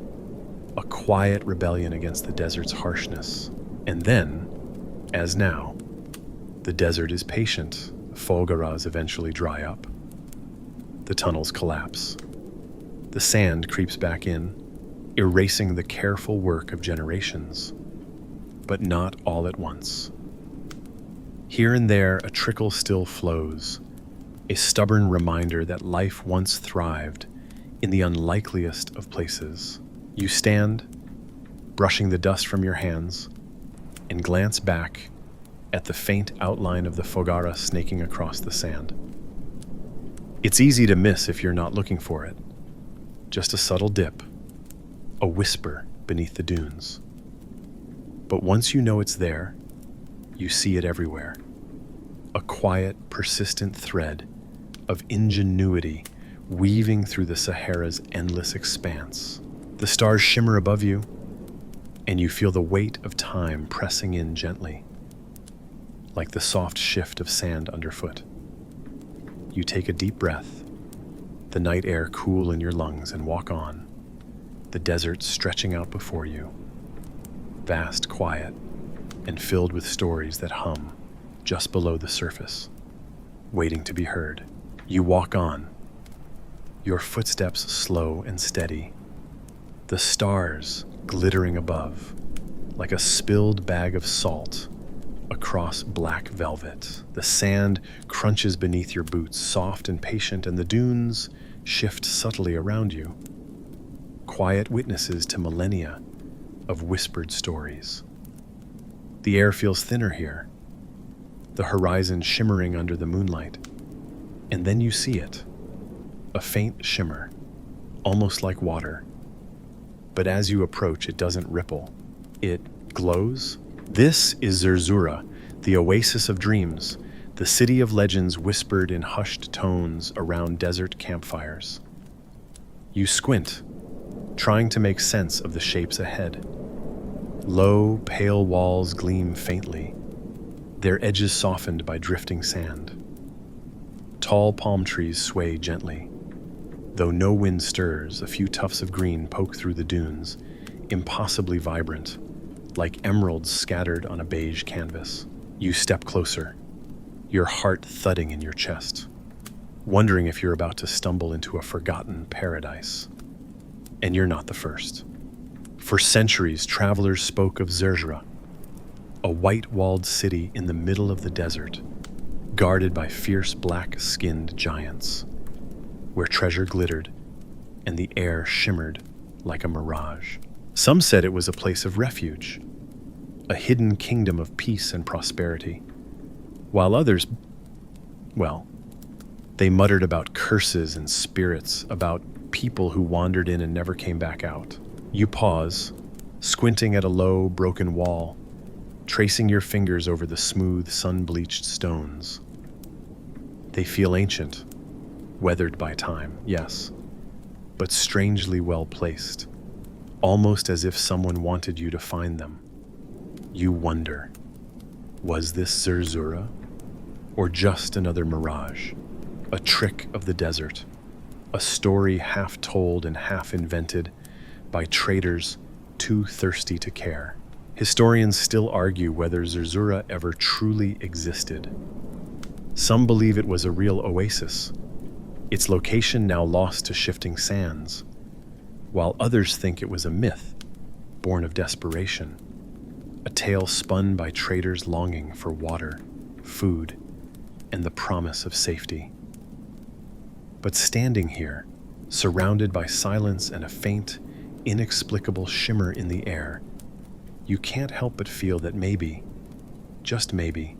a quiet rebellion against the desert's harshness. And then, as now, the desert is patient. Fogaras eventually dry up. The tunnels collapse. The sand creeps back in, erasing the careful work of generations. But not all at once. Here and there, a trickle still flows, a stubborn reminder that life once thrived in the unlikeliest of places. You stand, brushing the dust from your hands, and glance back at the faint outline of the fogara snaking across the sand. It's easy to miss if you're not looking for it. Just a subtle dip, a whisper beneath the dunes. But once you know it's there, you see it everywhere. A quiet, persistent thread of ingenuity weaving through the Sahara's endless expanse. The stars shimmer above you, and you feel the weight of time pressing in gently, like the soft shift of sand underfoot. You take a deep breath, the night air cool in your lungs, and walk on, the desert stretching out before you, vast, quiet, and filled with stories that hum just below the surface, waiting to be heard. You walk on, your footsteps slow and steady, the stars glittering above, like a spilled bag of salt across black velvet. The sand crunches beneath your boots, soft and patient, and the dunes shift subtly around you, quiet witnesses to millennia of whispered stories. The air feels thinner here, the horizon shimmering under the moonlight, and then you see it, a faint shimmer, almost like water. But as you approach, it doesn't ripple. It glows. This is Zerzura, the oasis of dreams, the city of legends whispered in hushed tones around desert campfires. You squint, trying to make sense of the shapes ahead. Low, pale walls gleam faintly, their edges softened by drifting sand. Tall palm trees sway gently. Though no wind stirs, a few tufts of green poke through the dunes, impossibly vibrant, like emeralds scattered on a beige canvas. You step closer, your heart thudding in your chest, wondering if you're about to stumble into a forgotten paradise. And you're not the first. For centuries, travelers spoke of Zerzura, a white-walled city in the middle of the desert, guarded by fierce black-skinned giants, where treasure glittered and the air shimmered like a mirage. Some said it was a place of refuge, a hidden kingdom of peace and prosperity, while others, well, they muttered about curses and spirits, about people who wandered in and never came back out. You pause, squinting at a low, broken wall, tracing your fingers over the smooth, sun-bleached stones. They feel ancient, weathered by time, yes, but strangely well placed, almost as if someone wanted you to find them. You wonder, was this Zerzura, or just another mirage, a trick of the desert, a story half told and half invented by traders too thirsty to care? Historians still argue whether Zerzura ever truly existed. Some believe it was a real oasis, its location now lost to shifting sands, while others think it was a myth, born of desperation, a tale spun by traders longing for water, food, and the promise of safety. But standing here, surrounded by silence and a faint, inexplicable shimmer in the air, you can't help but feel that maybe, just maybe,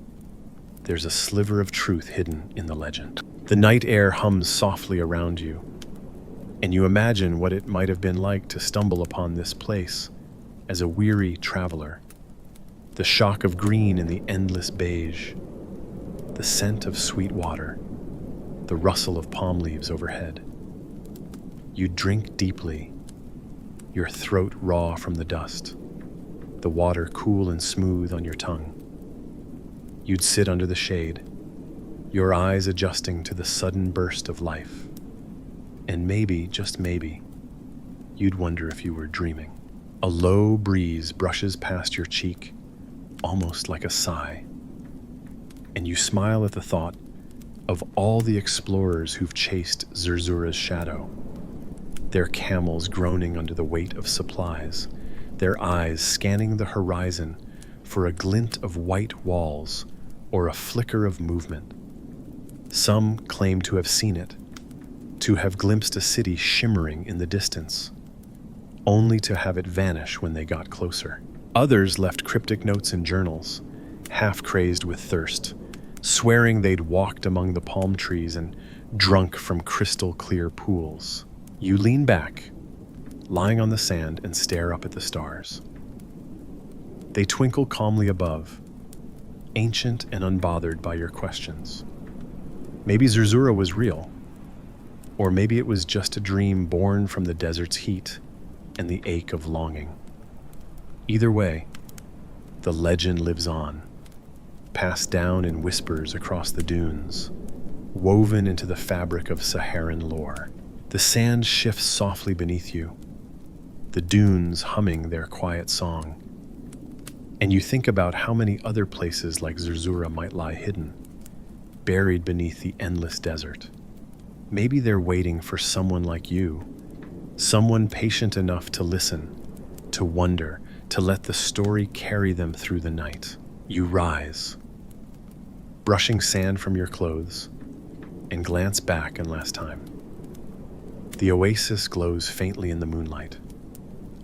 there's a sliver of truth hidden in the legend. The night air hums softly around you, and you imagine what it might have been like to stumble upon this place as a weary traveler. The shock of green in the endless beige, the scent of sweet water, the rustle of palm leaves overhead. You drink deeply, your throat raw from the dust, the water cool and smooth on your tongue. You'd sit under the shade, your eyes adjusting to the sudden burst of life. And maybe, just maybe, you'd wonder if you were dreaming. A low breeze brushes past your cheek, almost like a sigh. And you smile at the thought of all the explorers who've chased Zerzura's shadow, their camels groaning under the weight of supplies, their eyes scanning the horizon for a glint of white walls or a flicker of movement. Some claim to have seen it, to have glimpsed a city shimmering in the distance, only to have it vanish when they got closer. Others left cryptic notes in journals, half crazed with thirst, swearing they'd walked among the palm trees and drunk from crystal clear pools. You lean back, lying on the sand, and stare up at the stars. They twinkle calmly above, ancient and unbothered by your questions. Maybe Zerzura was real, or maybe it was just a dream born from the desert's heat and the ache of longing. Either way, the legend lives on, passed down in whispers across the dunes, woven into the fabric of Saharan lore. The sand shifts softly beneath you, the dunes humming their quiet song. And you think about how many other places like Zerzura might lie hidden, buried beneath the endless desert. Maybe they're waiting for someone like you, someone patient enough to listen, to wonder, to let the story carry them through the night. You rise, brushing sand from your clothes, and glance back in last time. The oasis glows faintly in the moonlight,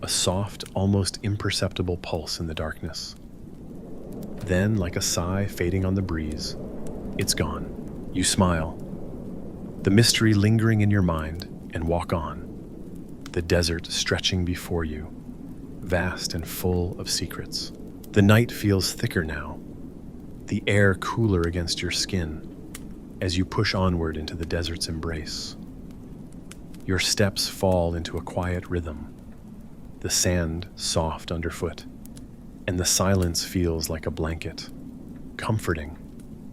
a soft, almost imperceptible pulse in the darkness. Then, like a sigh fading on the breeze, it's gone. You smile, the mystery lingering in your mind, and walk on, the desert stretching before you, vast and full of secrets. The night feels thicker now, the air cooler against your skin as you push onward into the desert's embrace. Your steps fall into a quiet rhythm, the sand soft underfoot, and the silence feels like a blanket, comforting,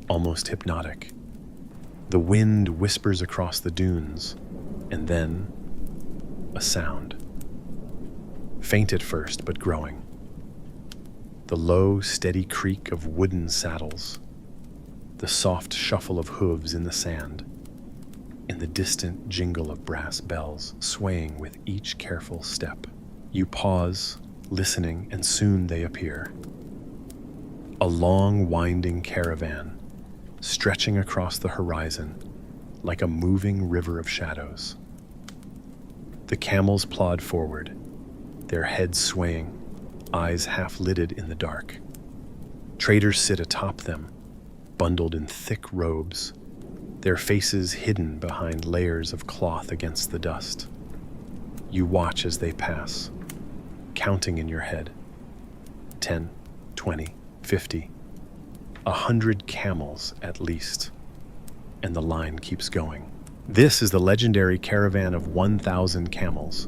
almost hypnotic. The wind whispers across the dunes, and then a sound. Faint at first, but growing. The low, steady creak of wooden saddles, the soft shuffle of hooves in the sand, and the distant jingle of brass bells swaying with each careful step. You pause, listening, and soon they appear. A long, winding caravan, stretching across the horizon like a moving river of shadows. The camels plod forward, their heads swaying, eyes half-lidded in the dark. Traders sit atop them, bundled in thick robes, their faces hidden behind layers of cloth against the dust. You watch as they pass, counting in your head. 10, 20, 50, 100 camels at least. And the line keeps going. This is the legendary caravan of 1,000 camels.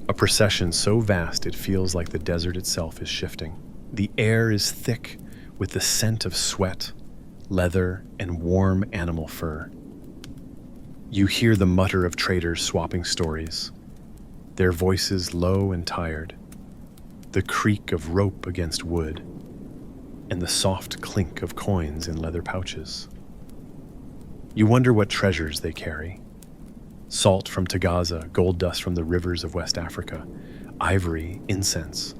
A procession so vast it feels like the desert itself is shifting. The air is thick with the scent of sweat, leather, and warm animal fur. You hear the mutter of traders swapping stories, their voices low and tired, the creak of rope against wood, and the soft clink of coins in leather pouches. You wonder what treasures they carry. Salt from Tagaza, gold dust from the rivers of West Africa, ivory, incense,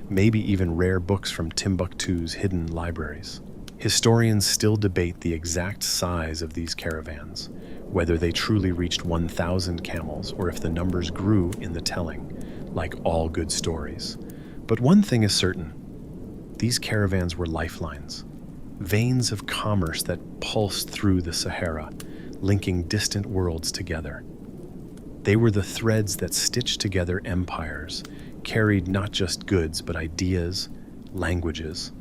maybe even rare books from Timbuktu's hidden libraries. Historians still debate the exact size of these caravans, whether they truly reached 1,000 camels or if the numbers grew in the telling, like all good stories. But one thing is certain: these caravans were lifelines, veins of commerce that pulsed through the Sahara, linking distant worlds together. They were the threads that stitched together empires, carried not just goods but ideas, languages,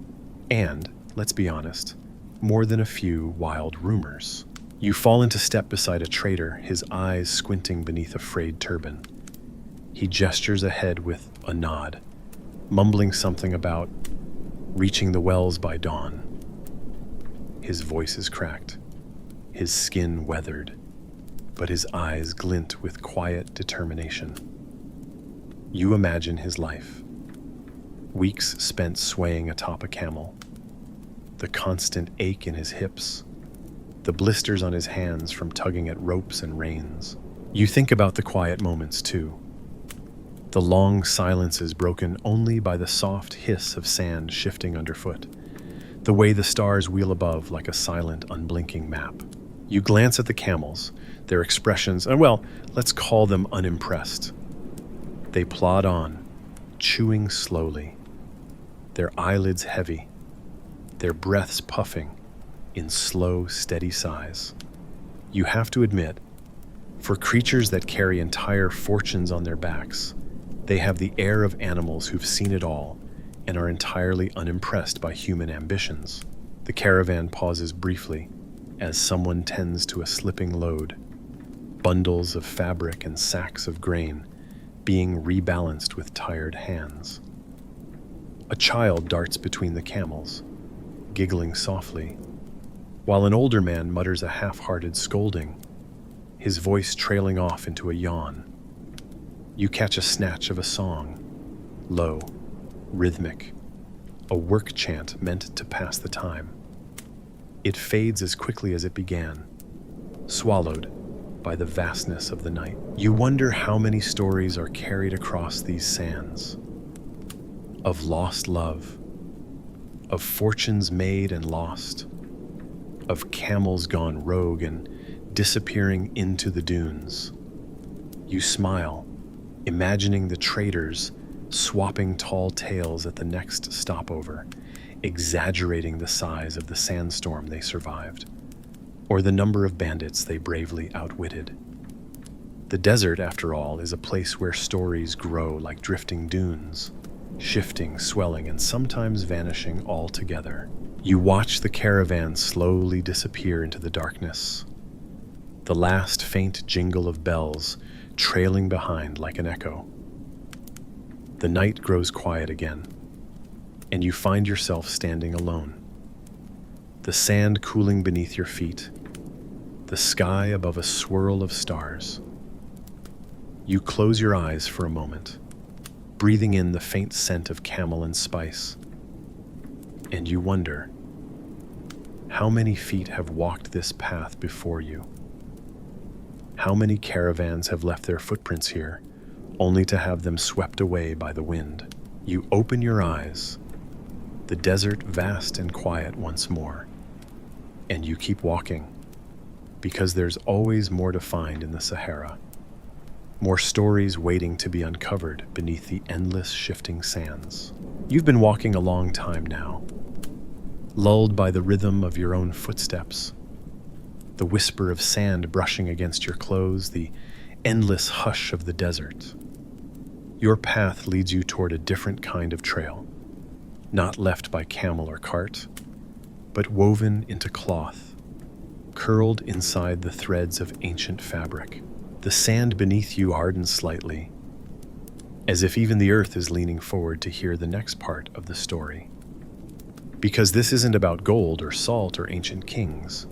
and, let's be honest, more than a few wild rumors. You fall into step beside a trader, his eyes squinting beneath a frayed turban. He gestures ahead with a nod, mumbling something about reaching the wells by dawn. His voice is cracked, his skin weathered, but his eyes glint with quiet determination. You imagine his life. Weeks spent swaying atop a camel, the constant ache in his hips, the blisters on his hands from tugging at ropes and reins. You think about the quiet moments too. The long silences broken only by the soft hiss of sand shifting underfoot, the way the stars wheel above like a silent, unblinking map. You glance at the camels, their expressions, and well, let's call them unimpressed. They plod on, chewing slowly, their eyelids heavy, their breaths puffing in slow, steady sighs. You have to admit, for creatures that carry entire fortunes on their backs, they have the air of animals who've seen it all and are entirely unimpressed by human ambitions. The caravan pauses briefly as someone tends to a slipping load, bundles of fabric and sacks of grain being rebalanced with tired hands. A child darts between the camels, giggling softly, while an older man mutters a half-hearted scolding, his voice trailing off into a yawn. You catch a snatch of a song, low, rhythmic, a work chant meant to pass the time. It fades as quickly as it began, swallowed by the vastness of the night. You wonder how many stories are carried across these sands, of lost love, of fortunes made and lost, of camels gone rogue and disappearing into the dunes. You smile, imagining the traders swapping tall tales at the next stopover, exaggerating the size of the sandstorm they survived, or the number of bandits they bravely outwitted. The desert, after all, is a place where stories grow like drifting dunes, shifting, swelling, and sometimes vanishing altogether. You watch the caravan slowly disappear into the darkness, the last faint jingle of bells trailing behind like an echo. The night grows quiet again, and you find yourself standing alone. The sand cooling beneath your feet, the sky above a swirl of stars. You close your eyes for a moment, breathing in the faint scent of camel and spice, and you wonder, how many feet have walked this path before you? How many caravans have left their footprints here, only to have them swept away by the wind? You open your eyes, the desert vast and quiet once more, and you keep walking, because there's always more to find in the Sahara, more stories waiting to be uncovered beneath the endless shifting sands. You've been walking a long time now, lulled by the rhythm of your own footsteps, the whisper of sand brushing against your clothes, the endless hush of the desert. Your path leads you toward a different kind of trail, not left by camel or cart, but woven into cloth, curled inside the threads of ancient fabric. The sand beneath you hardens slightly, as if even the earth is leaning forward to hear the next part of the story. Because this isn't about gold or salt or ancient kings.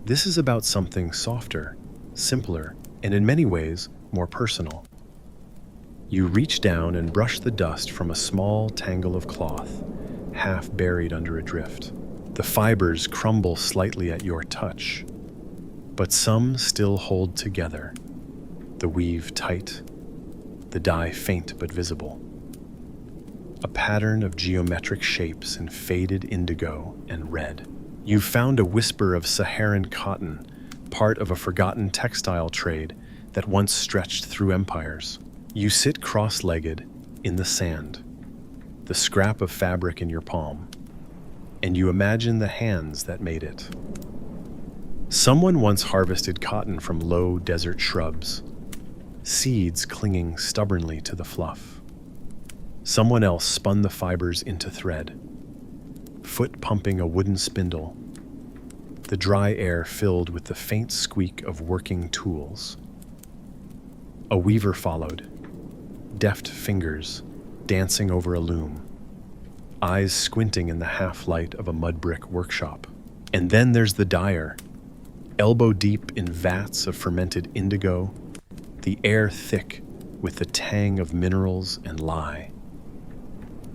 This is about something softer, simpler, and in many ways more personal. You reach down and brush the dust from a small tangle of cloth, half buried under a drift. The fibers crumble slightly at your touch, but some still hold together, the weave tight, the dye faint but visible. A pattern of geometric shapes in faded indigo and red. You've found a whisper of Saharan cotton, part of a forgotten textile trade that once stretched through empires. You sit cross-legged in the sand, the scrap of fabric in your palm, and you imagine the hands that made it. Someone once harvested cotton from low desert shrubs, seeds clinging stubbornly to the fluff. Someone else spun the fibers into thread, foot pumping a wooden spindle, the dry air filled with the faint squeak of working tools. A weaver followed, deft fingers dancing over a loom, eyes squinting in the half-light of a mud brick workshop. And then there's the dyer, elbow deep in vats of fermented indigo, the air thick with the tang of minerals and lye.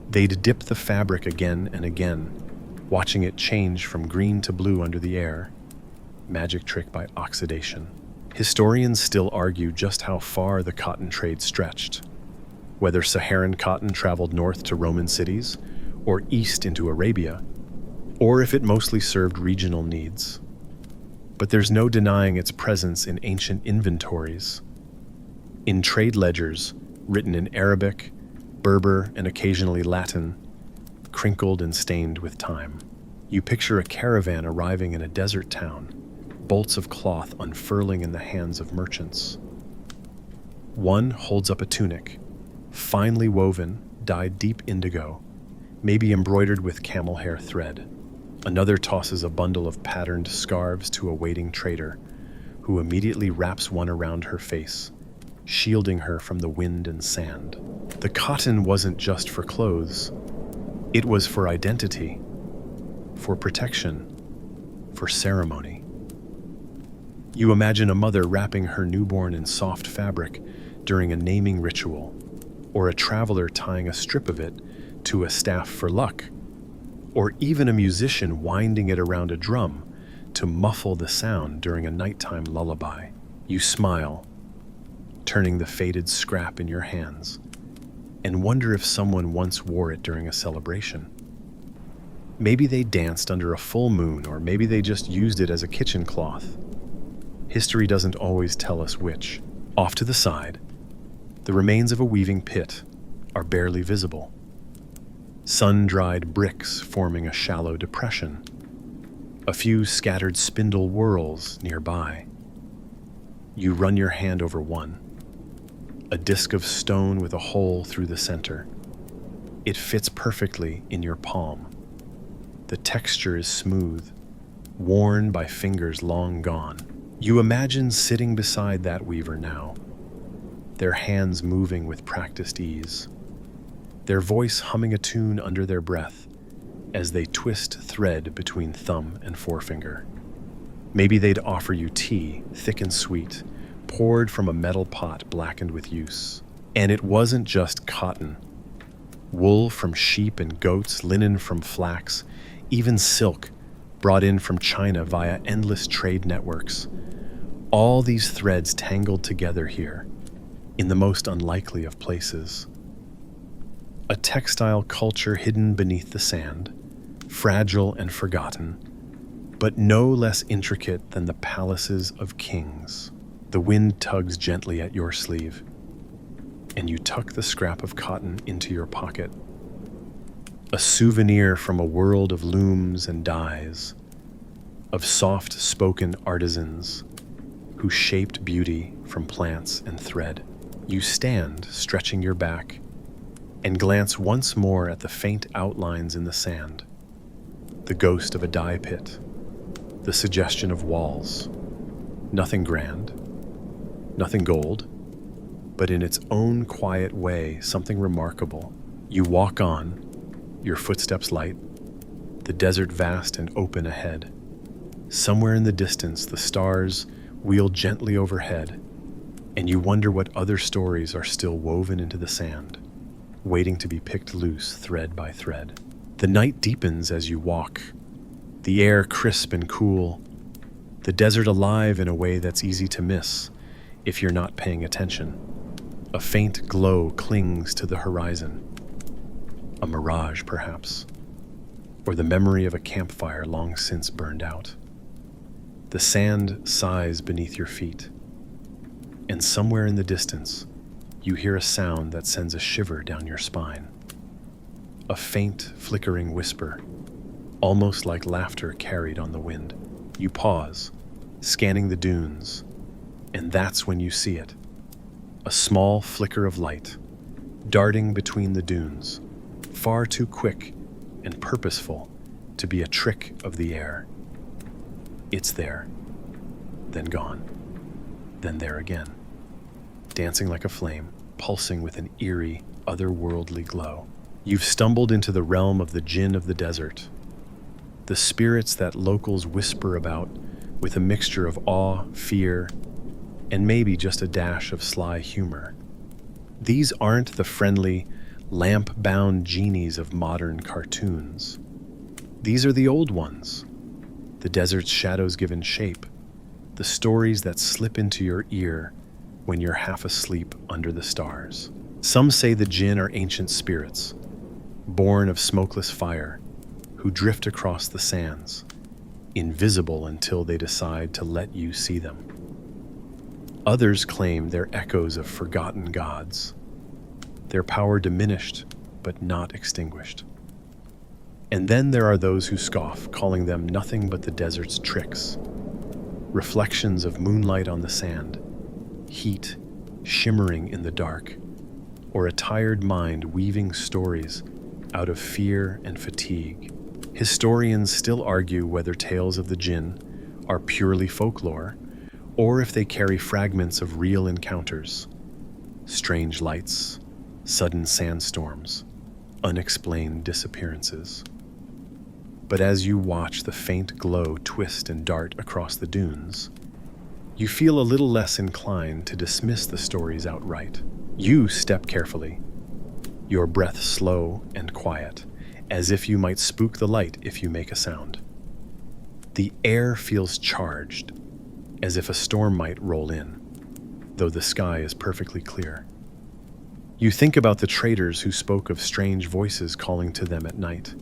They'd dip the fabric again and again, watching it change from green to blue under the air, magic trick by oxidation. Historians still argue just how far the cotton trade stretched, whether Saharan cotton traveled north to Roman cities or east into Arabia, or if it mostly served regional needs. But there's no denying its presence in ancient inventories, in trade ledgers written in Arabic, Berber, and occasionally Latin, crinkled and stained with time. You picture a caravan arriving in a desert town, bolts of cloth unfurling in the hands of merchants. One holds up a tunic, finely woven, dyed deep indigo, maybe embroidered with camel hair thread. Another tosses a bundle of patterned scarves to a waiting trader, who immediately wraps one around her face, shielding her from the wind and sand. The cotton wasn't just for clothes. It was for identity, for protection, for ceremony. You imagine a mother wrapping her newborn in soft fabric during a naming ritual, or a traveler tying a strip of it to a staff for luck, or even a musician winding it around a drum to muffle the sound during a nighttime lullaby. You smile, turning the faded scrap in your hands, and wonder if someone once wore it during a celebration. Maybe they danced under a full moon, or maybe they just used it as a kitchen cloth. History doesn't always tell us which. Off to the side, the remains of a weaving pit are barely visible. Sun-dried bricks forming a shallow depression. A few scattered spindle whorls nearby. You run your hand over one, a disc of stone with a hole through the center. It fits perfectly in your palm. The texture is smooth, worn by fingers long gone. You imagine sitting beside that weaver now, their hands moving with practiced ease, their voice humming a tune under their breath as they twist thread between thumb and forefinger. Maybe they'd offer you tea, thick and sweet, poured from a metal pot blackened with use. And it wasn't just cotton. Wool from sheep and goats, linen from flax, even silk brought in from China via endless trade networks. All these threads tangled together here, in the most unlikely of places. A textile culture hidden beneath the sand, fragile and forgotten, but no less intricate than the palaces of kings. The wind tugs gently at your sleeve, and you tuck the scrap of cotton into your pocket. A souvenir from a world of looms and dyes, of soft-spoken artisans who shaped beauty from plants and thread. You stand, stretching your back, and glance once more at the faint outlines in the sand. The ghost of a dye pit, the suggestion of walls. Nothing grand, nothing gold, but in its own quiet way, something remarkable. You walk on, your footsteps light, the desert vast and open ahead. Somewhere in the distance, the stars wheel gently overhead, and you wonder what other stories are still woven into the sand, waiting to be picked loose thread by thread. The night deepens as you walk, the air crisp and cool, the desert alive in a way that's easy to miss if you're not paying attention. A faint glow clings to the horizon. A mirage, perhaps, or the memory of a campfire long since burned out. The sand sighs beneath your feet, and somewhere in the distance, you hear a sound that sends a shiver down your spine. A faint, flickering whisper, almost like laughter carried on the wind. You pause, scanning the dunes, and that's when you see it. A small flicker of light, darting between the dunes, far too quick and purposeful to be a trick of the air. It's there, then gone, then there again, dancing like a flame, pulsing with an eerie, otherworldly glow. You've stumbled into the realm of the jinn of the desert, the spirits that locals whisper about with a mixture of awe, fear, and maybe just a dash of sly humor. These aren't the friendly, lamp-bound genies of modern cartoons. These are the old ones, the desert's shadows given shape, the stories that slip into your ear when you're half asleep under the stars. Some say the jinn are ancient spirits, born of smokeless fire, who drift across the sands, invisible until they decide to let you see them. Others claim they're echoes of forgotten gods, their power diminished but not extinguished. And then there are those who scoff, calling them nothing but the desert's tricks. reflections of moonlight on the sand, heat shimmering in the dark, or a tired mind weaving stories out of fear and fatigue. Historians still argue whether tales of the jinn are purely folklore or if they carry fragments of real encounters, strange lights, sudden sandstorms, unexplained disappearances. But as you watch the faint glow twist and dart across the dunes, you feel a little less inclined to dismiss the stories outright. You step carefully, your breath slow and quiet, as if you might spook the light if you make a sound. The air feels charged, as if a storm might roll in, though the sky is perfectly clear. You think about the traders who spoke of strange voices calling to them at night,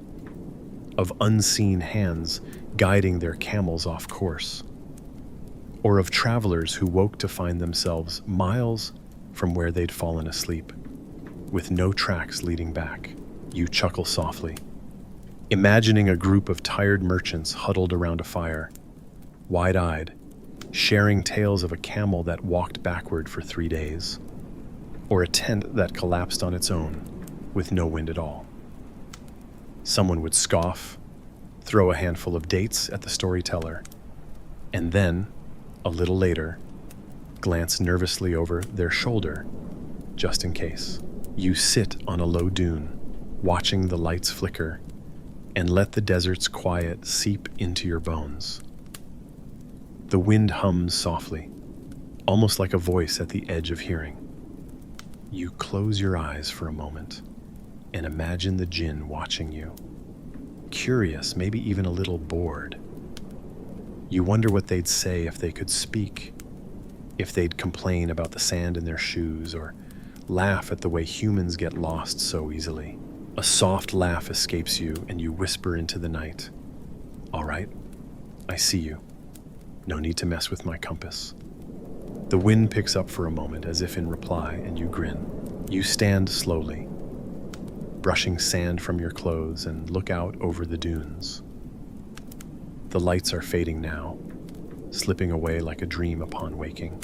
of unseen hands guiding their camels off course, or of travelers who woke to find themselves miles from where they'd fallen asleep, with no tracks leading back. You chuckle softly, imagining a group of tired merchants huddled around a fire, wide-eyed, sharing tales of a camel that walked backward for 3 days, or a tent that collapsed on its own with no wind at all. Someone would scoff, throw a handful of dates at the storyteller, and then, a little later, glance nervously over their shoulder, just in case. You sit on a low dune, watching the lights flicker, and let the desert's quiet seep into your bones. The wind hums softly, almost like a voice at the edge of hearing. You close your eyes for a moment and imagine the jinn watching you, curious, maybe even a little bored. You wonder what they'd say if they could speak, if they'd complain about the sand in their shoes or laugh at the way humans get lost so easily. A soft laugh escapes you and you whisper into the night, "All right, I see you. No need to mess with my compass." The wind picks up for a moment as if in reply, and you grin. You stand slowly, brushing sand from your clothes, and look out over the dunes. The lights are fading now, slipping away like a dream upon waking.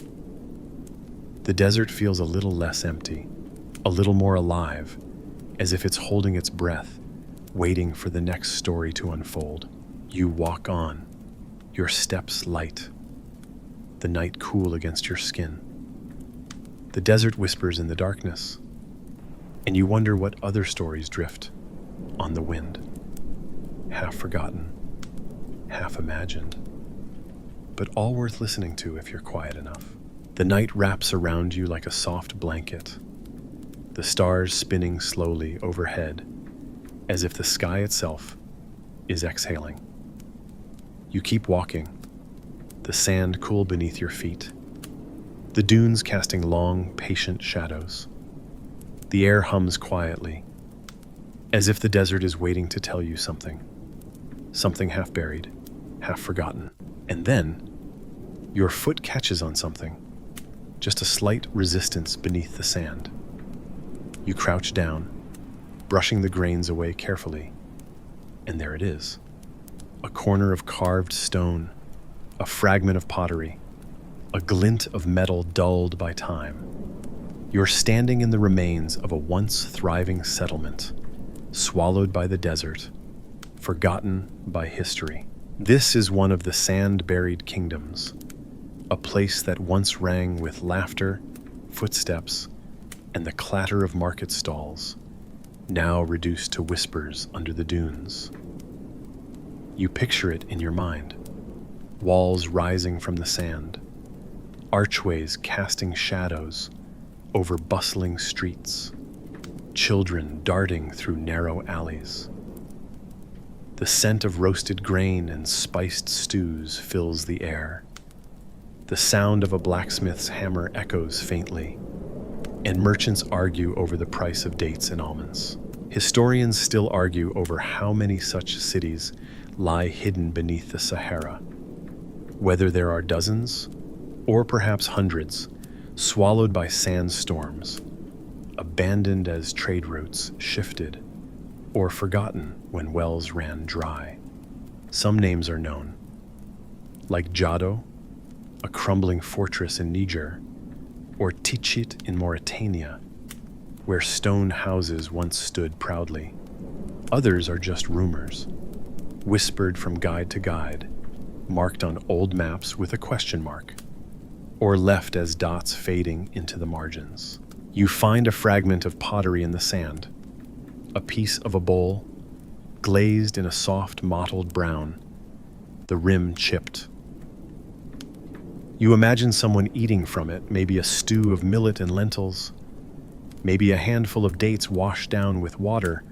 The desert feels a little less empty, a little more alive, as if it's holding its breath, waiting for the next story to unfold. You walk on, your steps light, the night cool against your skin. The desert whispers in the darkness, and you wonder what other stories drift on the wind, half forgotten, half imagined, but all worth listening to if you're quiet enough. The night wraps around you like a soft blanket, the stars spinning slowly overhead, as if the sky itself is exhaling. You keep walking, the sand cool beneath your feet, the dunes casting long, patient shadows. The air hums quietly, as if the desert is waiting to tell you something half buried, half forgotten. And then, your foot catches on something, just a slight resistance beneath the sand. You crouch down, brushing the grains away carefully, and there it is. A corner of carved stone, a fragment of pottery, a glint of metal dulled by time. You're standing in the remains of a once thriving settlement, swallowed by the desert, forgotten by history. This is one of the sand-buried kingdoms, a place that once rang with laughter, footsteps, and the clatter of market stalls, now reduced to whispers under the dunes. You picture it in your mind, walls rising from the sand, archways casting shadows over bustling streets, children darting through narrow alleys. The scent of roasted grain and spiced stews fills the air. The sound of a blacksmith's hammer echoes faintly, and merchants argue over the price of dates and almonds. Historians still argue over how many such cities lie hidden beneath the Sahara, whether there are dozens or perhaps hundreds, swallowed by sandstorms, abandoned as trade routes shifted, or forgotten when wells ran dry. Some names are known, like Jado a crumbling fortress in Niger, or Tichit in Mauritania, where stone houses once stood proudly. Others are just rumors, whispered from guide to guide, marked on old maps with a question mark, or left as dots fading into the margins. You find a fragment of pottery in the sand, a piece of a bowl, glazed in a soft mottled brown, the rim chipped. You imagine someone eating from it, maybe a stew of millet and lentils, maybe a handful of dates washed down with water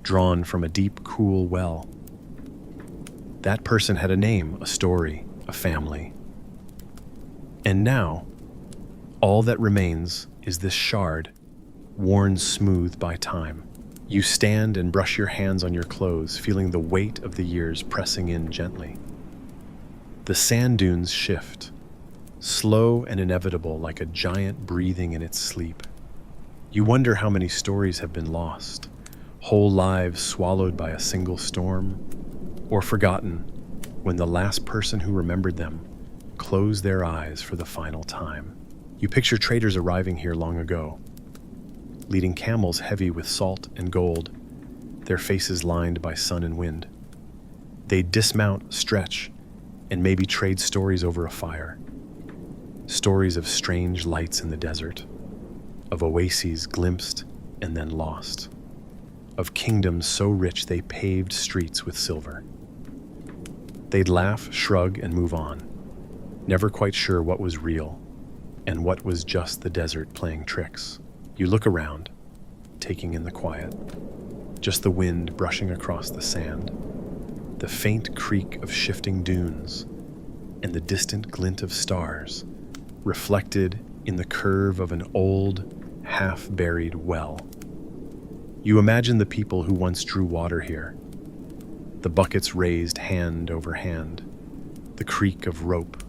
drawn from a deep, cool well. That person had a name, a story, a family. And now, all that remains is this shard, worn smooth by time. You stand and brush your hands on your clothes, feeling the weight of the years pressing in gently. The sand dunes shift, slow and inevitable, like a giant breathing in its sleep. You wonder how many stories have been lost, whole lives swallowed by a single storm, or forgotten when the last person who remembered them closed their eyes for the final time. You picture traders arriving here long ago, leading camels heavy with salt and gold, their faces lined by sun and wind. They'd dismount, stretch, and maybe trade stories over a fire. Stories of strange lights in the desert, of oases glimpsed and then lost, of kingdoms so rich they paved streets with silver. They'd laugh, shrug, and move on, never quite sure what was real and what was just the desert playing tricks. You look around, taking in the quiet, just the wind brushing across the sand, the faint creak of shifting dunes, and the distant glint of stars reflected in the curve of an old, half-buried well. You imagine the people who once drew water here, the buckets raised hand over hand, the creak of rope,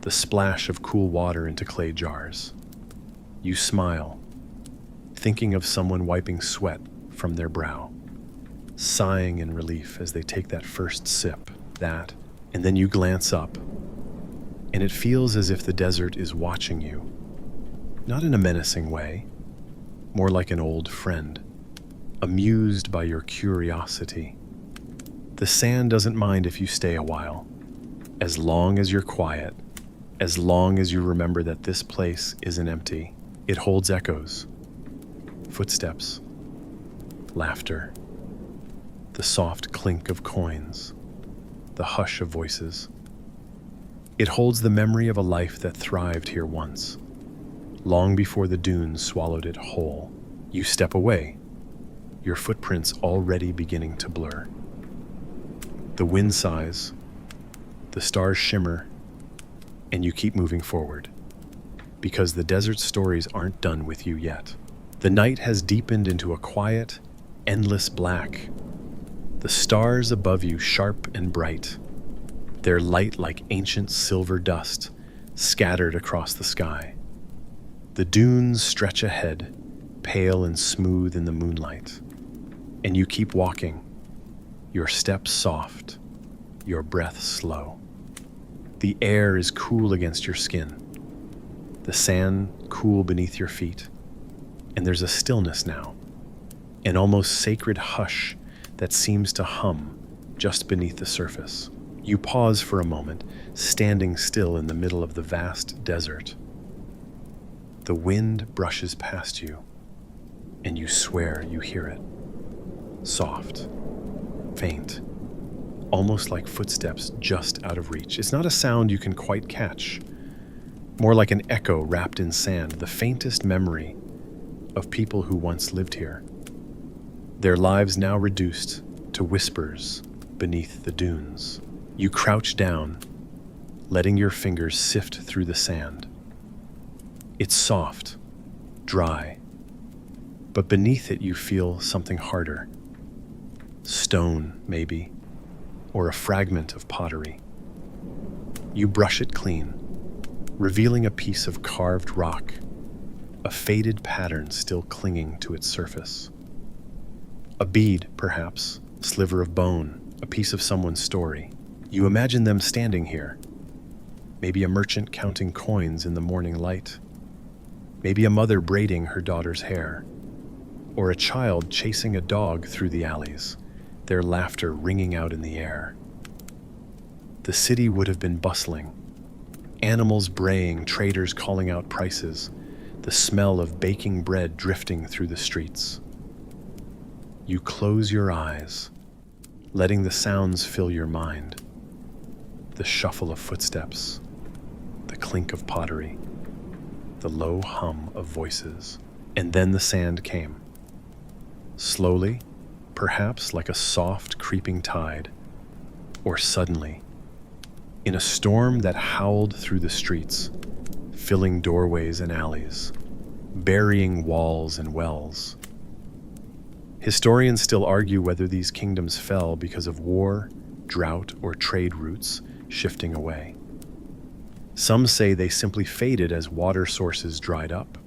the splash of cool water into clay jars. You smile, thinking of someone wiping sweat from their brow, sighing in relief as they take that first sip, and then you glance up, and it feels as if the desert is watching you, not in a menacing way, more like an old friend, amused by your curiosity. The sand doesn't mind if you stay a while, as long as you're quiet, as long as you remember that this place isn't empty. It holds echoes, footsteps, laughter, the soft clink of coins, the hush of voices. It holds the memory of a life that thrived here once, long before the dunes swallowed it whole. You step away, your footprints already beginning to blur. The wind sighs, the stars shimmer, and you keep moving forward, because the desert stories aren't done with you yet. The night has deepened into a quiet, endless black. The stars above you sharp and bright, their light like ancient silver dust scattered across the sky. The dunes stretch ahead, pale and smooth in the moonlight, and you keep walking, your steps soft, your breath slow. The air is cool against your skin, the sand cool beneath your feet, and there's a stillness now, an almost sacred hush that seems to hum just beneath the surface. You pause for a moment, standing still in the middle of the vast desert. The wind brushes past you, and you swear you hear it. Soft, faint, almost like footsteps just out of reach. It's not a sound you can quite catch, more like an echo wrapped in sand, the faintest memory of people who once lived here, their lives now reduced to whispers beneath the dunes. You crouch down, letting your fingers sift through the sand. It's soft, dry, but beneath it you feel something harder. Stone, maybe, or a fragment of pottery. You brush it clean, revealing a piece of carved rock, a faded pattern still clinging to its surface. A bead, perhaps, a sliver of bone, a piece of someone's story. You imagine them standing here, Maybe a merchant counting coins in the morning light. Maybe a mother braiding her daughter's hair. Or a child chasing a dog through the alleys, their laughter ringing out in the air. The city would have been bustling. Animals braying, traders calling out prices, the smell of baking bread drifting through the streets. You close your eyes, letting the sounds fill your mind. The shuffle of footsteps, the clink of pottery, the low hum of voices. And then the sand came. Slowly, perhaps like a soft, creeping tide, or suddenly, in a storm that howled through the streets, filling doorways and alleys, burying walls and wells. Historians still argue whether these kingdoms fell because of war, drought, or trade routes shifting away. Some say they simply faded as water sources dried up.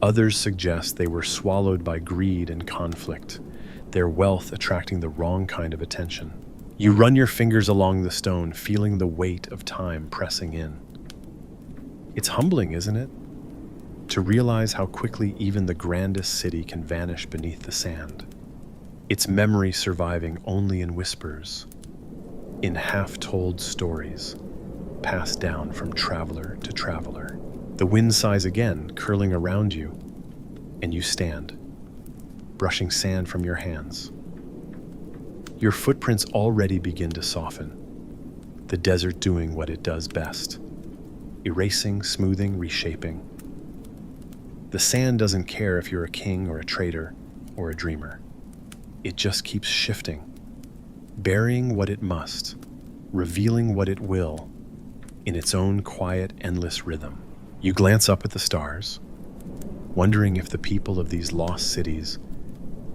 Others suggest they were swallowed by greed and conflict, their wealth attracting the wrong kind of attention. You run your fingers along the stone, feeling the weight of time pressing in. It's humbling, isn't it? To realize how quickly even the grandest city can vanish beneath the sand. Its memory surviving only in whispers, in half-told stories, passed down from traveler to traveler. The wind sighs again, curling around you, and you stand, brushing sand from your hands. Your footprints already begin to soften, the desert doing what it does best, erasing, smoothing, reshaping. The sand doesn't care if you're a king or a trader or a dreamer. It just keeps shifting, burying what it must, revealing what it will, in its own quiet, endless rhythm. You glance up at the stars, wondering if the people of these lost cities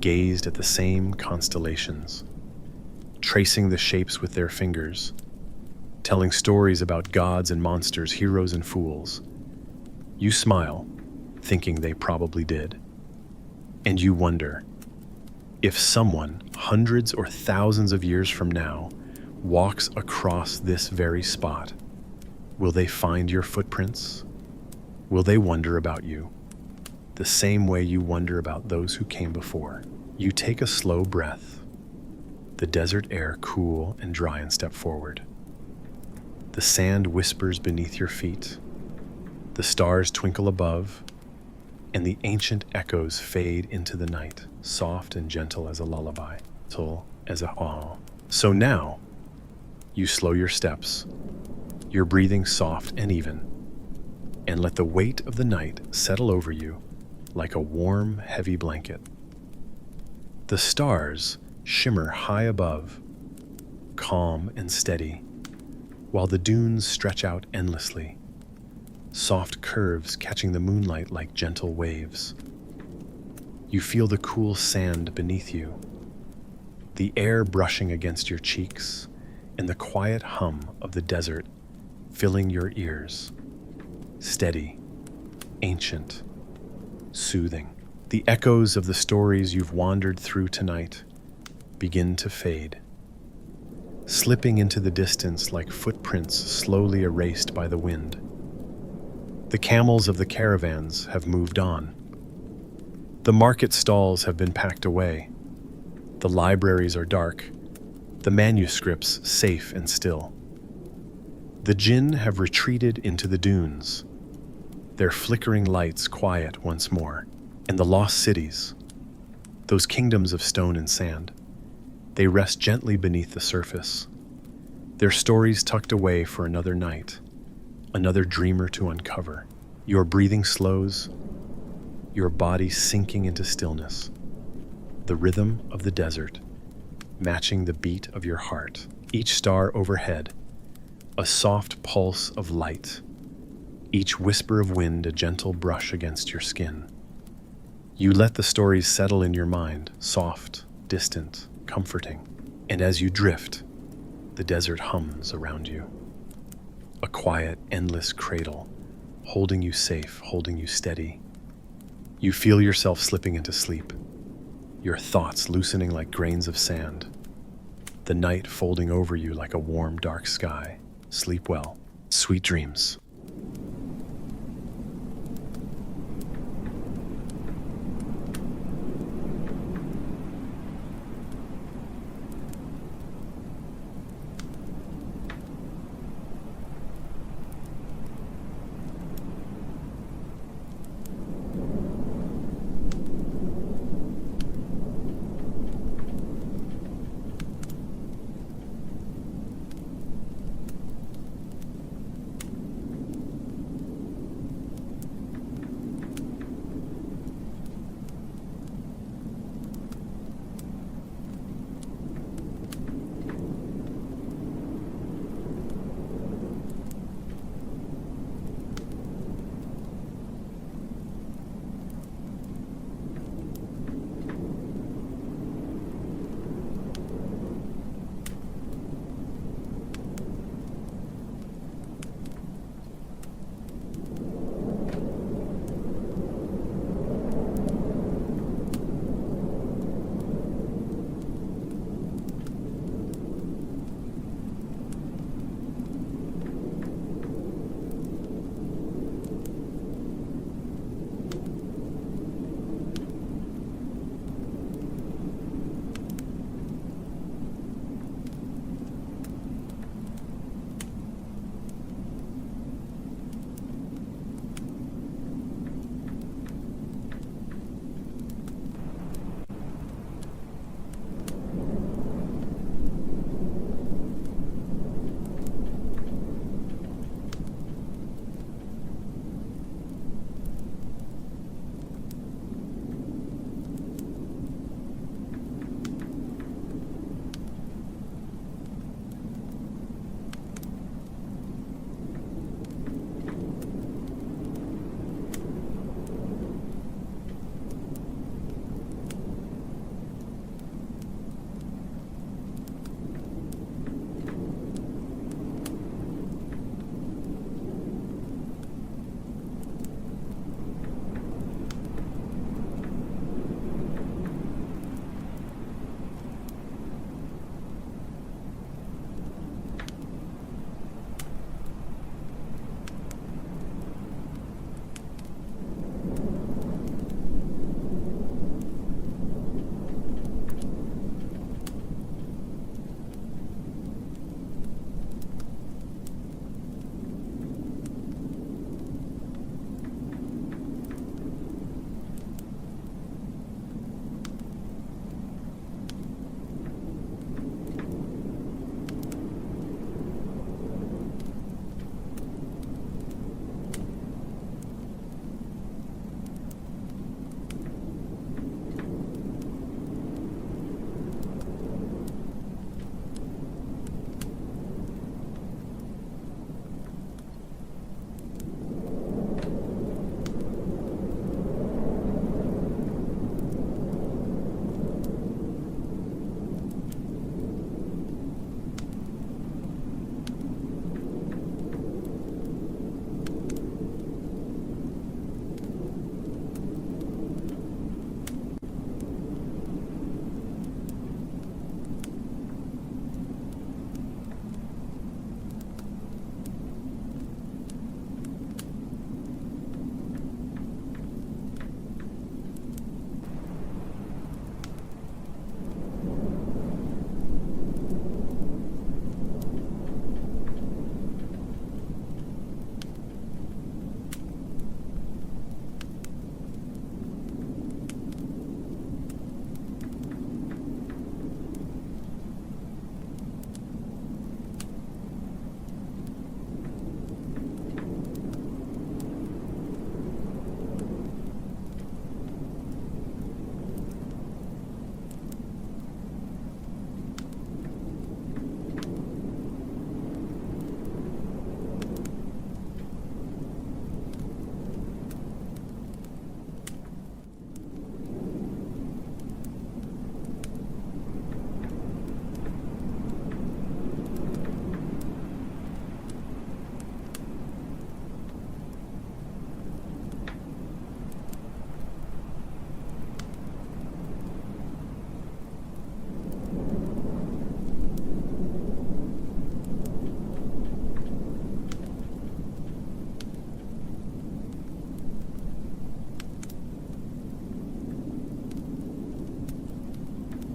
gazed at the same constellations, tracing the shapes with their fingers, telling stories about gods and monsters, heroes and fools. You smile, thinking they probably did. And you wonder if someone, hundreds or thousands of years from now, walks across this very spot, will they find your footprints? Will they wonder about you, the same way you wonder about those who came before? You take a slow breath, the desert air cool and dry, and step forward. The sand whispers beneath your feet, the stars twinkle above, and the ancient echoes fade into the night, soft and gentle as a lullaby, gentle as a awe. So now, you slow your steps, your breathing soft and even, and let the weight of the night settle over you like a warm, heavy blanket. The stars shimmer high above, calm and steady, while the dunes stretch out endlessly, soft curves catching the moonlight like gentle waves. You feel the cool sand beneath you, the air brushing against your cheeks, and the quiet hum of the desert filling your ears. Steady, ancient, soothing. The echoes of the stories you've wandered through tonight begin to fade, slipping into the distance like footprints slowly erased by the wind. The camels of the caravans have moved on. The market stalls have been packed away. The libraries are dark, the manuscripts safe and still. The jinn have retreated into the dunes, their flickering lights quiet once more. And the lost cities, those kingdoms of stone and sand, they rest gently beneath the surface, their stories tucked away for another night, another dreamer to uncover. Your breathing slows, your body sinking into stillness, the rhythm of the desert matching the beat of your heart. Each star overhead, a soft pulse of light, each whisper of wind a gentle brush against your skin. You let the stories settle in your mind, soft, distant, comforting. And as you drift, the desert hums around you. A quiet, endless cradle, holding you safe, holding you steady. You feel yourself slipping into sleep, your thoughts loosening like grains of sand, the night folding over you like a warm, dark sky. Sleep well. Sweet dreams.